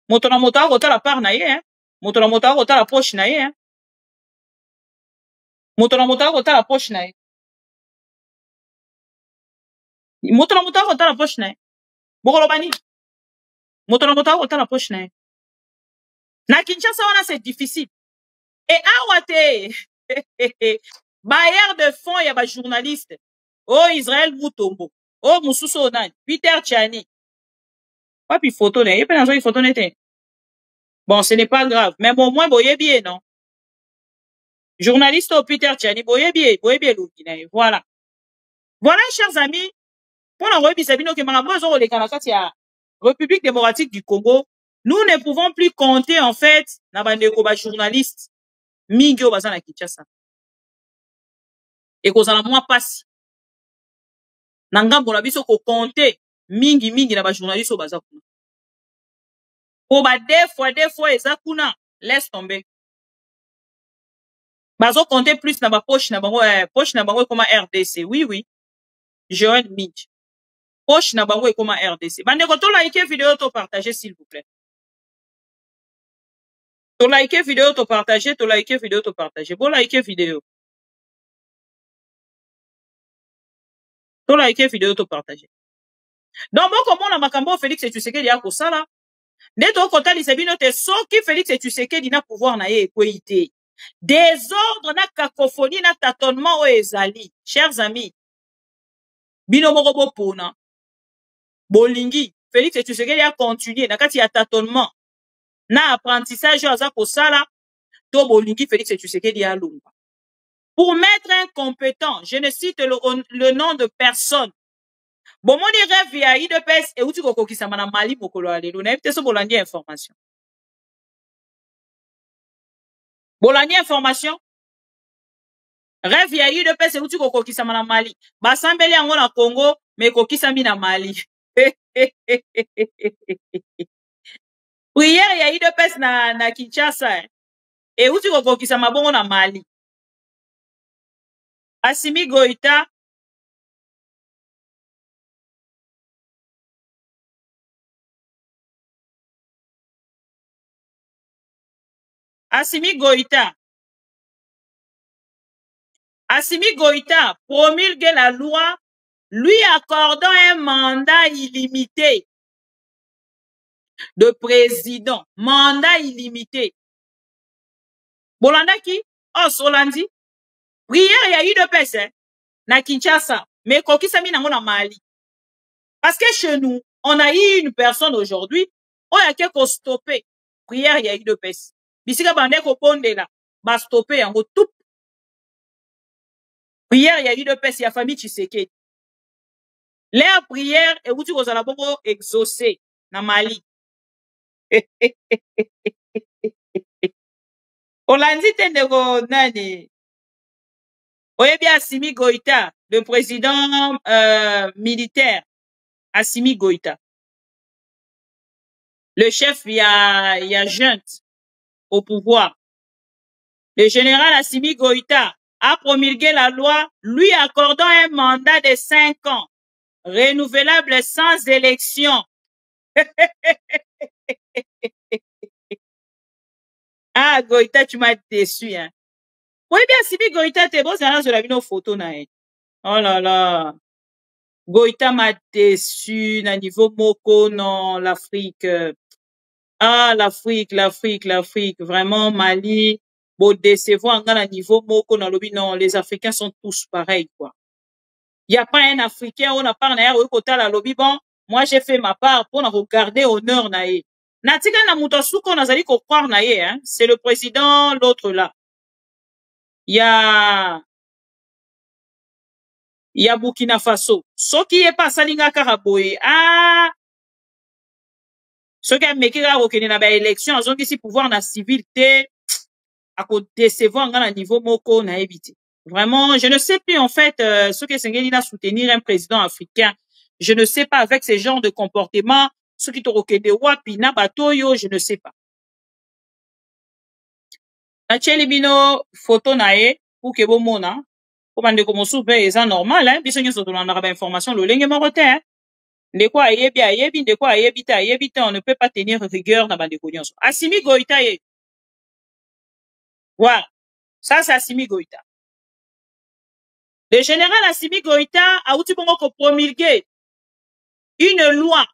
moto na moto akotala part na ye moto na moto akotala poche na ye Moto na moto kota la poche na ye. Moto na moto kota la poche na ye. Bokolo bani. Moto na moto kota la poche na ye. Na Kinshasa wana c'est difficile. Et awate bailleur de fonds ya ba journaliste. Oh Israël Mutombo. Oh Mususu Onani. Peter Tchani. Papi photo ne. Yepe nazo photo nete. Bon, ce n'est pas grave. Mais bon, moins boye bien, non? Journaliste au Peter Tchani, boye bien l'oukina. Voilà. Voilà, chers amis. Pour la Sabino que Marabozo les Kanakatia, République démocratique du Congo, nous ne pouvons plus compter, en fait, na bandeko ba journaliste. Mingyo bazana Kinshasa. Et kozala moi passe. Nangambo na biso ko compter mingi na ba journaliste au bazakuna. Ko ba deux fois ezakuna, laisse tomber. Bazo compter plus na ba poche na bango comme RDC. Oui. Joël Mitch. Poche na bango comme RDC. Bandeko to like vidéo to partager s'il vous plaît. To like vidéo to partager. Bon like vidéo. To like vidéo to partager. Donc bon comment na makambo Félix et Tshisekedi ya kosala. Neto kota lisabino te soki Félix et Tshisekedi na pouvoir na ye ekoité. Désordre na cacophonie na tâtonnement o ezali. Chers amis. Bino moko bopona. Bolingi Félix et Tshisekedi a continué na kati ya tâtonnement. Na apprentissage aza kosala to bolingi Félix et Tshisekedi a lumba. Pour mettre un compétent, je ne cite le nom de personne. Bon, mon rêve ya IDPS et outi koko kisama na Mali mokolo alelo na epte so bolandi information. Bolandi information. Rêve ya IDPS et outi koko kisama na Mali. Basambeli yango na Congo mais kokisami na Mali. Prière ya IDPS na Kinshasa et outi koko kisama bongo na Mali. Assimi Goïta Assimi Goïta promulgue la loi lui accordant un mandat illimité de président. Mandat illimité. Bolanda qui? Oh, Solandi. Prière ya UDPS na Kinshasa. Mais kokisami nango na Mali. Parce que chez nous, on a eu une personne aujourd'hui, on a quelque stoppé. Prière ya UDPS. Bisika bande ko pondela. Ba stopper yango tout. Prière ya UDPS ya famille Tshisekedi. Leur prière et outi kozala bongo exaucé na Mali. Olandi tendeko nani? Oyebi Assimi Goïta, le président militaire Assimi Goïta. Le chef ya junte au pouvoir. Le général Assimi Goïta a promulgué la loi lui accordant un mandat de 5 ans, renouvelable sans élection. Ah, Goïta, tu m'as déçu, hein. Oui, bien, Assimi Goïta, t'es bon, c'est un la vidéo photo, nae. Oh là là. Goïta m'a déçu, na niveau moko, non, l'Afrique. Ah, l'Afrique. Vraiment, Mali. Bon, décevoir, à niveau moko, non, les Africains sont tous pareils, quoi. Il n'y a pas un Africain, on a pas un côté la lobby, bon, moi, j'ai fait ma part pour regarder honneur, nae. Natika na mutasuko, on a dit qu'on croire, nae, hein. C'est le président, l'autre là. Il y a Burkina Faso. Ce qui est pas Salinga Karaboye. Ah! Ce qui est mekira okene na ba élection, a zongi si pouvoir na civilité, à ko décevoir à niveau moko na ebiti. Vraiment, je ne sais plus, en fait, ce que Sengeli na soutenir un président africain. Je ne sais pas, avec ce genre de comportement, ce qui t'orokede wapi na batoyo, je ne sais pas. Na bino photo nae, pour que bon mona, pour bande comme soupe, c'est normal, hein, biso nyoso tolanda ba information, lo lenge morote, hein. De quoi ayebi, de quoi ayebita, on ne peut pas tenir rigueur dans bande nyonso. Assimi Goïta ye. Voilà. Ça, c'est Assimi Goïta. Le général Assimi Goïta a outi bongo ko promulguer une loi.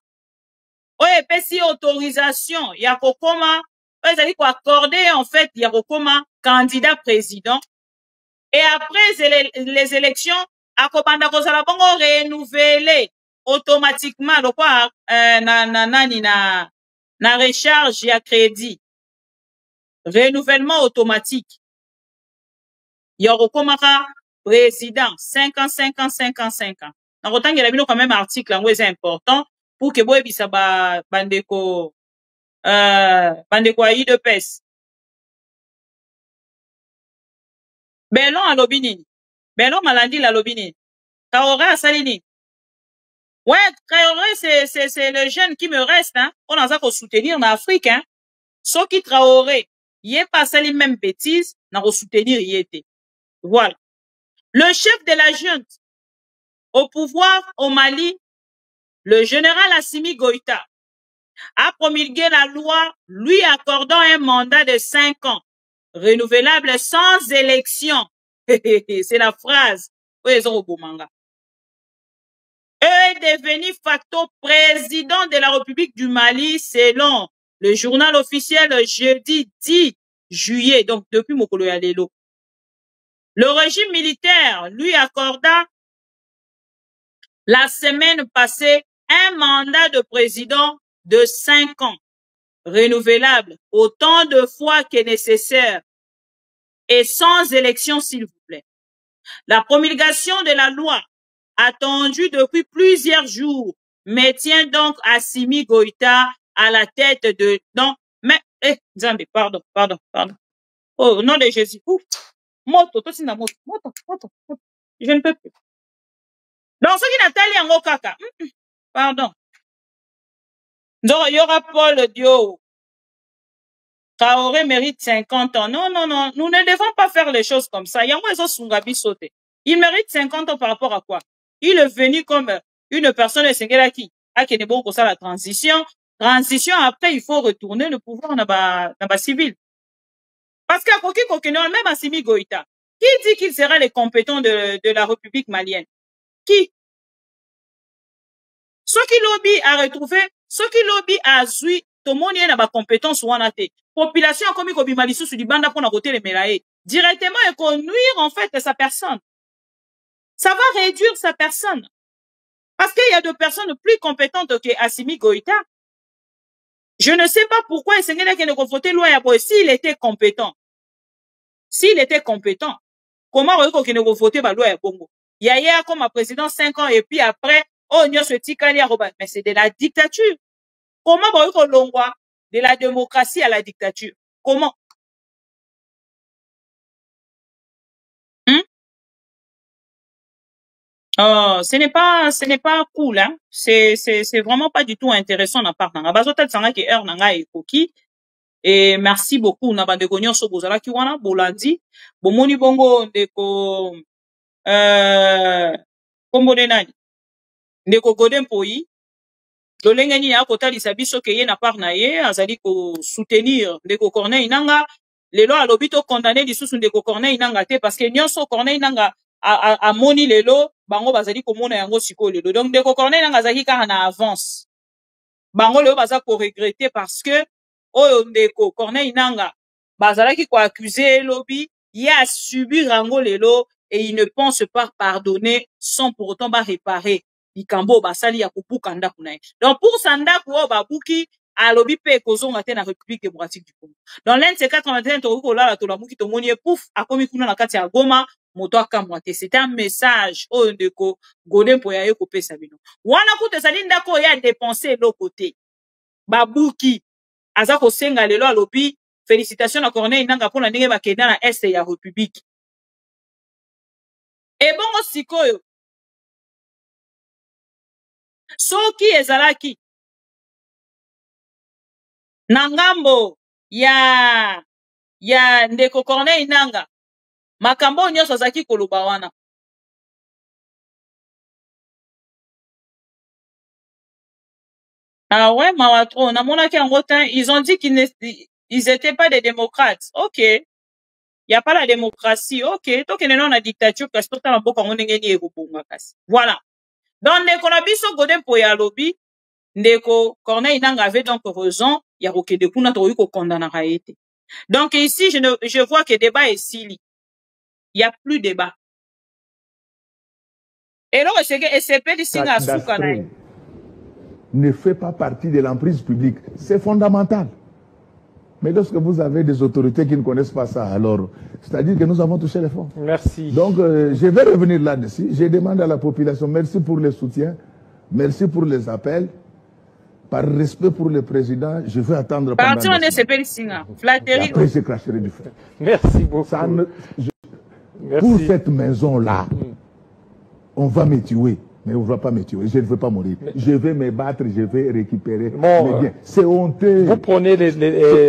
Oye pesi autorisation ya kokoma, oye zali ko accorder en fait ya kokoma candidat président. Et après les élections, akobanda kozala bongo renouveler automatiquement le quoi na recharge ya crédit. Renouvellement automatique. Yorokomaka président 5 ans, 5 ans, 5 ans, 5 ans. Dans autant qu'il y a quand même article c'est important pour que boy bisa bandeko ayi de pes. Belon à l'obini. Belon malandi la lobini. Traoré à Salini. Ouais, Traoré c'est le jeune qui me reste hein. On a ça qu'on soutenir en Afrique hein. Ceux qui Traoré, y est pas sali même bêtise, n'a soutenir y était. Voilà. Le chef de la junte au pouvoir au Mali, le général Assimi Goïta, a promulgué la loi lui accordant un mandat de 5 ans, renouvelable sans élection. C'est la phrase. Est devenu facto président de la République du Mali selon le journal officiel jeudi 10 juillet, donc depuis Mokolo Yalelo. Le régime militaire lui accorda la semaine passée un mandat de président de 5 ans, renouvelable autant de fois que nécessaire et sans élection s'il vous plaît. La promulgation de la loi attendue depuis plusieurs jours maintient donc Assimi Goïta à la tête de... Non, mais... Zambé, pardon. Oh, au nom de Jésus. Ouf. Moto. Je ne peux plus. Donc, ce qui Nathalie en Okaka. Pardon. Donc, il y aura Paul Dio. Traoré mérite 50 ans. Non. Nous ne devons pas faire les choses comme ça. Il y a un Sungabi sauté. Il mérite 50 ans par rapport à quoi? Il est venu comme une personne de Sengelaki. À qui est bon pour ça la transition. Transition, après, il faut retourner le pouvoir dans la civil. Parce qu'à même Assimi Goïta, qui dit qu'il sera les compétents de la République malienne? Qui? Ceux qui lobby a retrouvé, ceux qui lobby a zui, tout le monde n'a pas compétence ou en athée. Population a commis comme Malisou sur du banda pour côté les mélaïs. Directement, et qu'on nuire en fait sa personne. Ça va réduire sa personne. Parce qu'il y a des personnes plus compétentes que Assimi Goïta. Je ne sais pas pourquoi il s'est ne confronté loin à s'il était compétent. S'il était compétent, comment on qu'il ne voté ba loi ya Congo? Il y a hier comme président 5 ans et puis après, oh, n'y a ce tikali à Robert. Mais c'est de la dictature. Comment on longwa de la démocratie à la dictature? Comment? Ce n'est pas cool, hein. C'est vraiment pas du tout intéressant na part nanga. Bazota tsanga ki heure nanga ekoki. Et merci beaucoup na bande gonyo so bozala ki wana bolandi. Bomoni bongo ndeko kombo de nani? Ndeko Godin Poyi. Lolenge ni ya kotalisa biso ke ye na part na ye azali ko soutenir ndeko Corneille Nanga. Lelo alobi to condamner lisusu ndeko Corneille Nanga te parce que nyonso Corneille Nanga a moni lelo bango bazali komona yango siko lelo. Donc ndeko Corneille Nanga azali ka na avance. Bango lelo baza ko regretter parce que oyo ndeko Corneille Nanga bazalaki ko accuser lobby, il a subi rango lelo et il ne pense pas pardonner sans pour autant réparer. Ikambo basali ya kubuka ndaku na ye. Donc pour sandaku o babuki alobi pe kozonga te na République démocratique du Congo. Dans l'un de ces 81 toko la to la muki to moni pouf akomi kuna na kati ya Goma moto akamwa te. C'était un message o ndeko Godin Poyi ko pesa bino. Wana kuta sali ndako ya dépenser l'autre côté. Babuki aza ko senga lelo alobi félicitations na Corneille Nanga pour la ndenge bakenda na est ya République. Et bongo sikoyo soki ezalaki na ngambo ya ndeko Corneille Nanga makambo nyonso azaki koloba wana ah ouais mawatro na monaki yango temps ils ont dit qu'ils étaient pas des démocrates. OK, n'y a pas la démocratie. Ok, donc il y a une dictature parce que voilà. Donc, ndeko na biso Godin Poya lobby, ndeko Corneille Nangaa avait donc raison, il y a roké de kuna to yuko condamna été. Donc ici, je vois que débat est silly. Il n'y a plus débat. Et là, c'est que SCP dit singa souka na ne fait pas partie de l'emprise publique. C'est fondamental. Mais lorsque vous avez des autorités qui ne connaissent pas ça, alors, c'est-à-dire que nous avons touché les fonds. Merci. Donc, je vais revenir là-dessus. Je demande à la population, merci pour les soutiens, merci pour les appels. Par respect pour le président, je vais attendre pendant des semaines. Après, je cracherai du feu. Merci beaucoup. Merci. Pour cette maison-là, on va me tuer. Mais on ne va pas me tuer, je ne veux pas mourir. Je vais me battre, je vais récupérer mes biens. C'est honteux. Vous prenez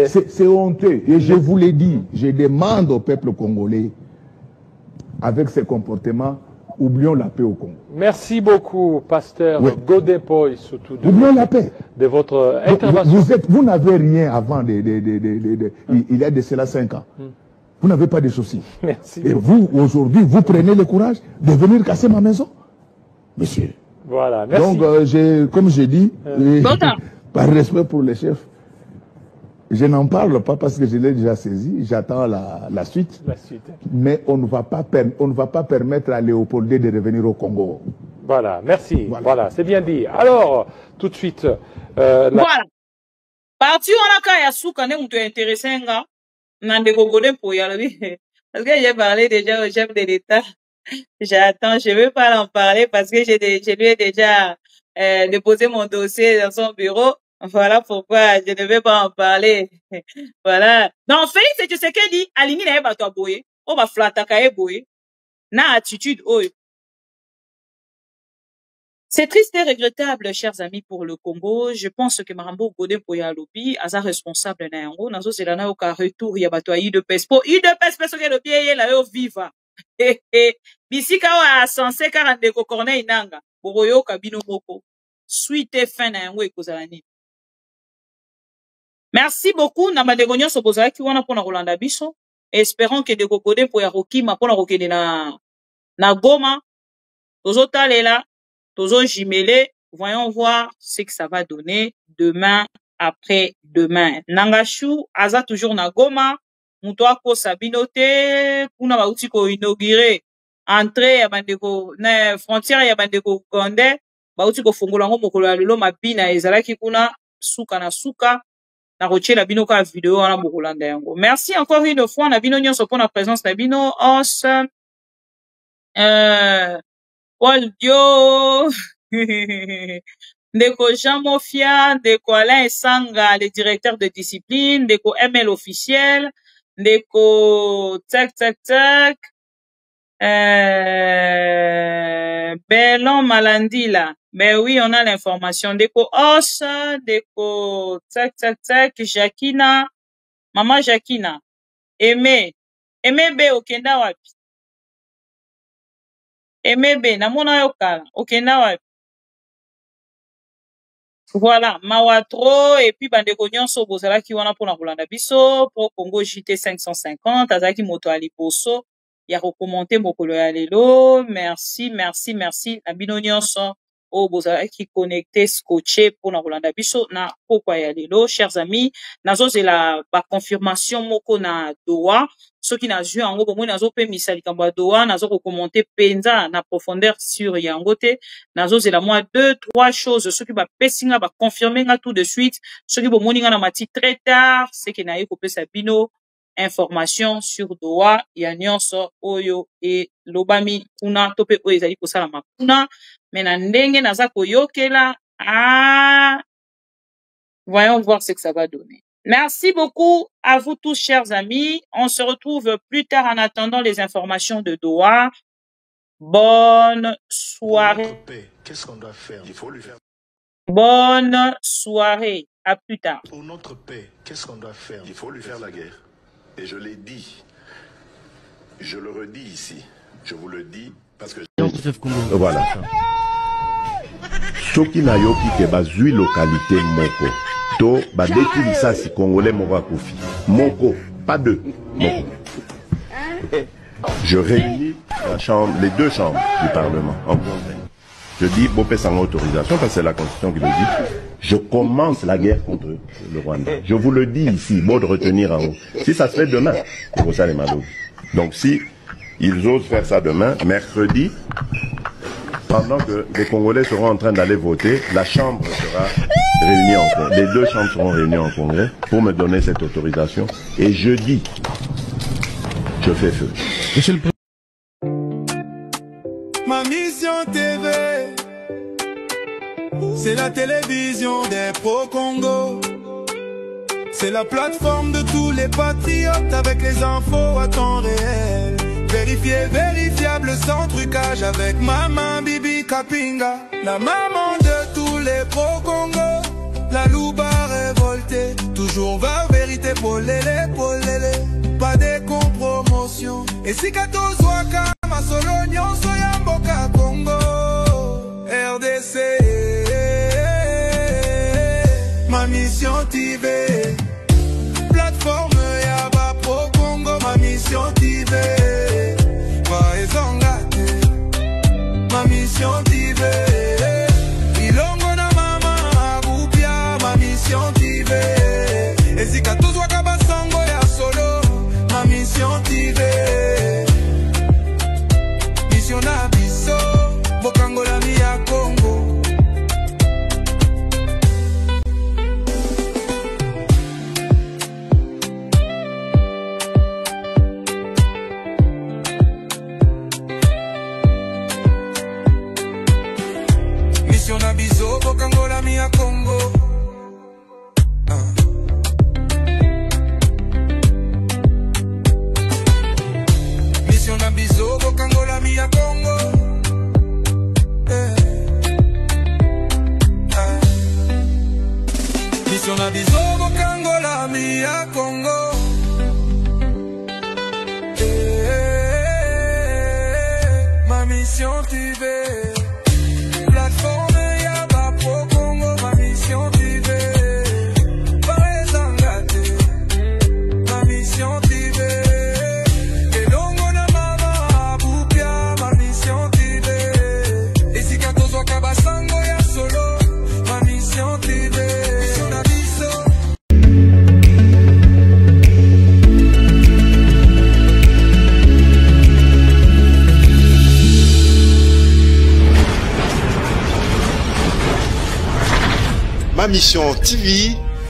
C'est honteux. Et je vous l'ai dit, je demande au peuple congolais, avec ces comportements, oublions la paix au Congo. Merci beaucoup, pasteur Godin Poya, surtout oublions la paix. De votre intervention. Vous n'avez rien avant, il y a de cela 5 ans. Vous n'avez pas de soucis. Merci. Et vous, aujourd'hui, vous prenez le courage de venir casser ma maison. Monsieur. Voilà, merci. Donc, comme j'ai dit, par respect pour les chefs, je n'en parle pas parce que je l'ai déjà saisi, j'attends la suite. Mais on ne va pas permettre à Léopoldé de revenir au Congo. Voilà, merci. Voilà, c'est bien dit. Alors, tout de suite... Voilà. Parti on a qu'à Yasuka, on est intéressé, Godin Poya, parce que j'ai parlé déjà au chef de l'État. J'attends, je ne veux pas en parler parce que je lui ai déjà déposé mon dossier dans son bureau. Voilà pourquoi je ne vais pas en parler. Voilà. Donc, Félix, tu sais qu'elle dit, Alini n'a pas boye, on va flatter kaye boye, na attitude, oh. C'est triste et regrettable, chers amis, pour le Congo. Je pense que Marambo Godin Poya lobby, asa responsable na yango, nazo zelana au ka retour, ya bato aïe de pes. Pour aïe de pes, parce que le pied, la yo viva. Bisika wa censé 40 de Corneille Nangaa boroyo kabino moko suite fin na yango ekozala nini. Merci beaucoup na bandeko nyonso bozalaki wana mpona kolanda biso. Espérons que de Godin Poya kokima mpona kokende na Goma tozotalela tozojimele. Voyons voir ce que ça va donner demain après demain. Nangashu aza toujours na Goma. Mutoa ko sabino te kuna bauti ko inaugurer entrée ya bandeko na frontière ya bandeko Gonde bauti ko fungola ngo mokolo ya lelo mabina ezalaki kuna suka na suka na rochela bino ka vidéo wana bokolanda yango. Merci encore une fois na bino nyonso pour la présence na bino os Paul Dio Ndeko Jean Mofia, Ndeko Alain Sanga, le directeur de discipline, Ndeko ML officiel, Ndeko tac Belon Malandila. Ben oui, on a l'information. Ndeko Os, Ndeko tac Jacquina, Maman Jacquina. Aimé B okenda wapi? Aimé B namona yokala okenda wapi? Voilà, Mawatro, et puis bandeko nyonso bozalaki wana pona kolanda biso, pour Congo JT 550, azaki moto aliposo, ya rekommenter mokolo ya lelo, merci, na bino nyonso, o bozalaki connecté, scotché, pona kolanda biso, na pokwa ya lelo, chers amis, nazo zela ba confirmation moko na Doha, ceux qui n'a joué en gros, bon, nazo pe misali kamba Doha, nazo rekommenter penza na profondeur sur yangote, nazo zela moi 2-3 choses, ceux qui va pesinga va confirmer tout de suite, ceux qui vont moninga na mati très tard, c'est que na yeko pe sabino information sur Doha, ya nyonso oyo et lobami kuna tope oyo ezali kosala makuna, mais na ndenge naza koyokela, voyons voir ce que ça va donner. Merci beaucoup à vous tous, chers amis. On se retrouve plus tard en attendant les informations de Doha. Bonne soirée. Qu'est-ce qu'on doit faire? Il faut lui faire. Bonne soirée. À plus tard. Pour notre paix, qu'est-ce qu'on doit faire? Il faut lui faire la guerre. Et je l'ai dit. Je le redis ici. Je vous le dis parce que... Voilà. Soki na yoki ke bazui localité moko. To badeki lisasi congolais moko kofi. Moko, pas deux. Moko. Je réunis la chambre, les deux chambres du Parlement en congrès. Je dis, Bopé sans autorisation, parce que c'est la Constitution qui le dit, je commence la guerre contre le Rwanda. Je vous le dis ici, bon de retenir en haut. Si ça se fait demain, c'est pour ça les Malo. Donc si ils osent faire ça demain, mercredi, pendant que les Congolais seront en train d'aller voter, la Chambre sera réunie en congrès. Les deux chambres seront réunies en congrès pour me donner cette autorisation. Et jeudi, je fais feu. Ma mission TV, c'est la télévision des pro-Congo. C'est la plateforme de tous les patriotes avec les infos à temps réel. Vérifié, vérifiable, sans trucage avec Maman Bibi Kapinga. La maman de tous les pro-Congo. La louba révoltée, toujours va vérité pour l'élé, pas de compromotion. Et si 14 waka, ma solognon, soyamboka Congo, RDC, ma mission TV, plateforme Yaba Pro Congo, ma mission TV, va ezongate, ma mission TV. Et si 14 wakaba sango ya solo, ma mission TV. Mission na biso, bokangola mi ya Congo. Mission na biso, bokangola mi ya Congo. Congo, mission na biso bokangola mi ya Congo. Ma mission TV, plateforme ya ba pro Congo, ma mission TV, pas engagé, ma mission TV. Ma mission TV,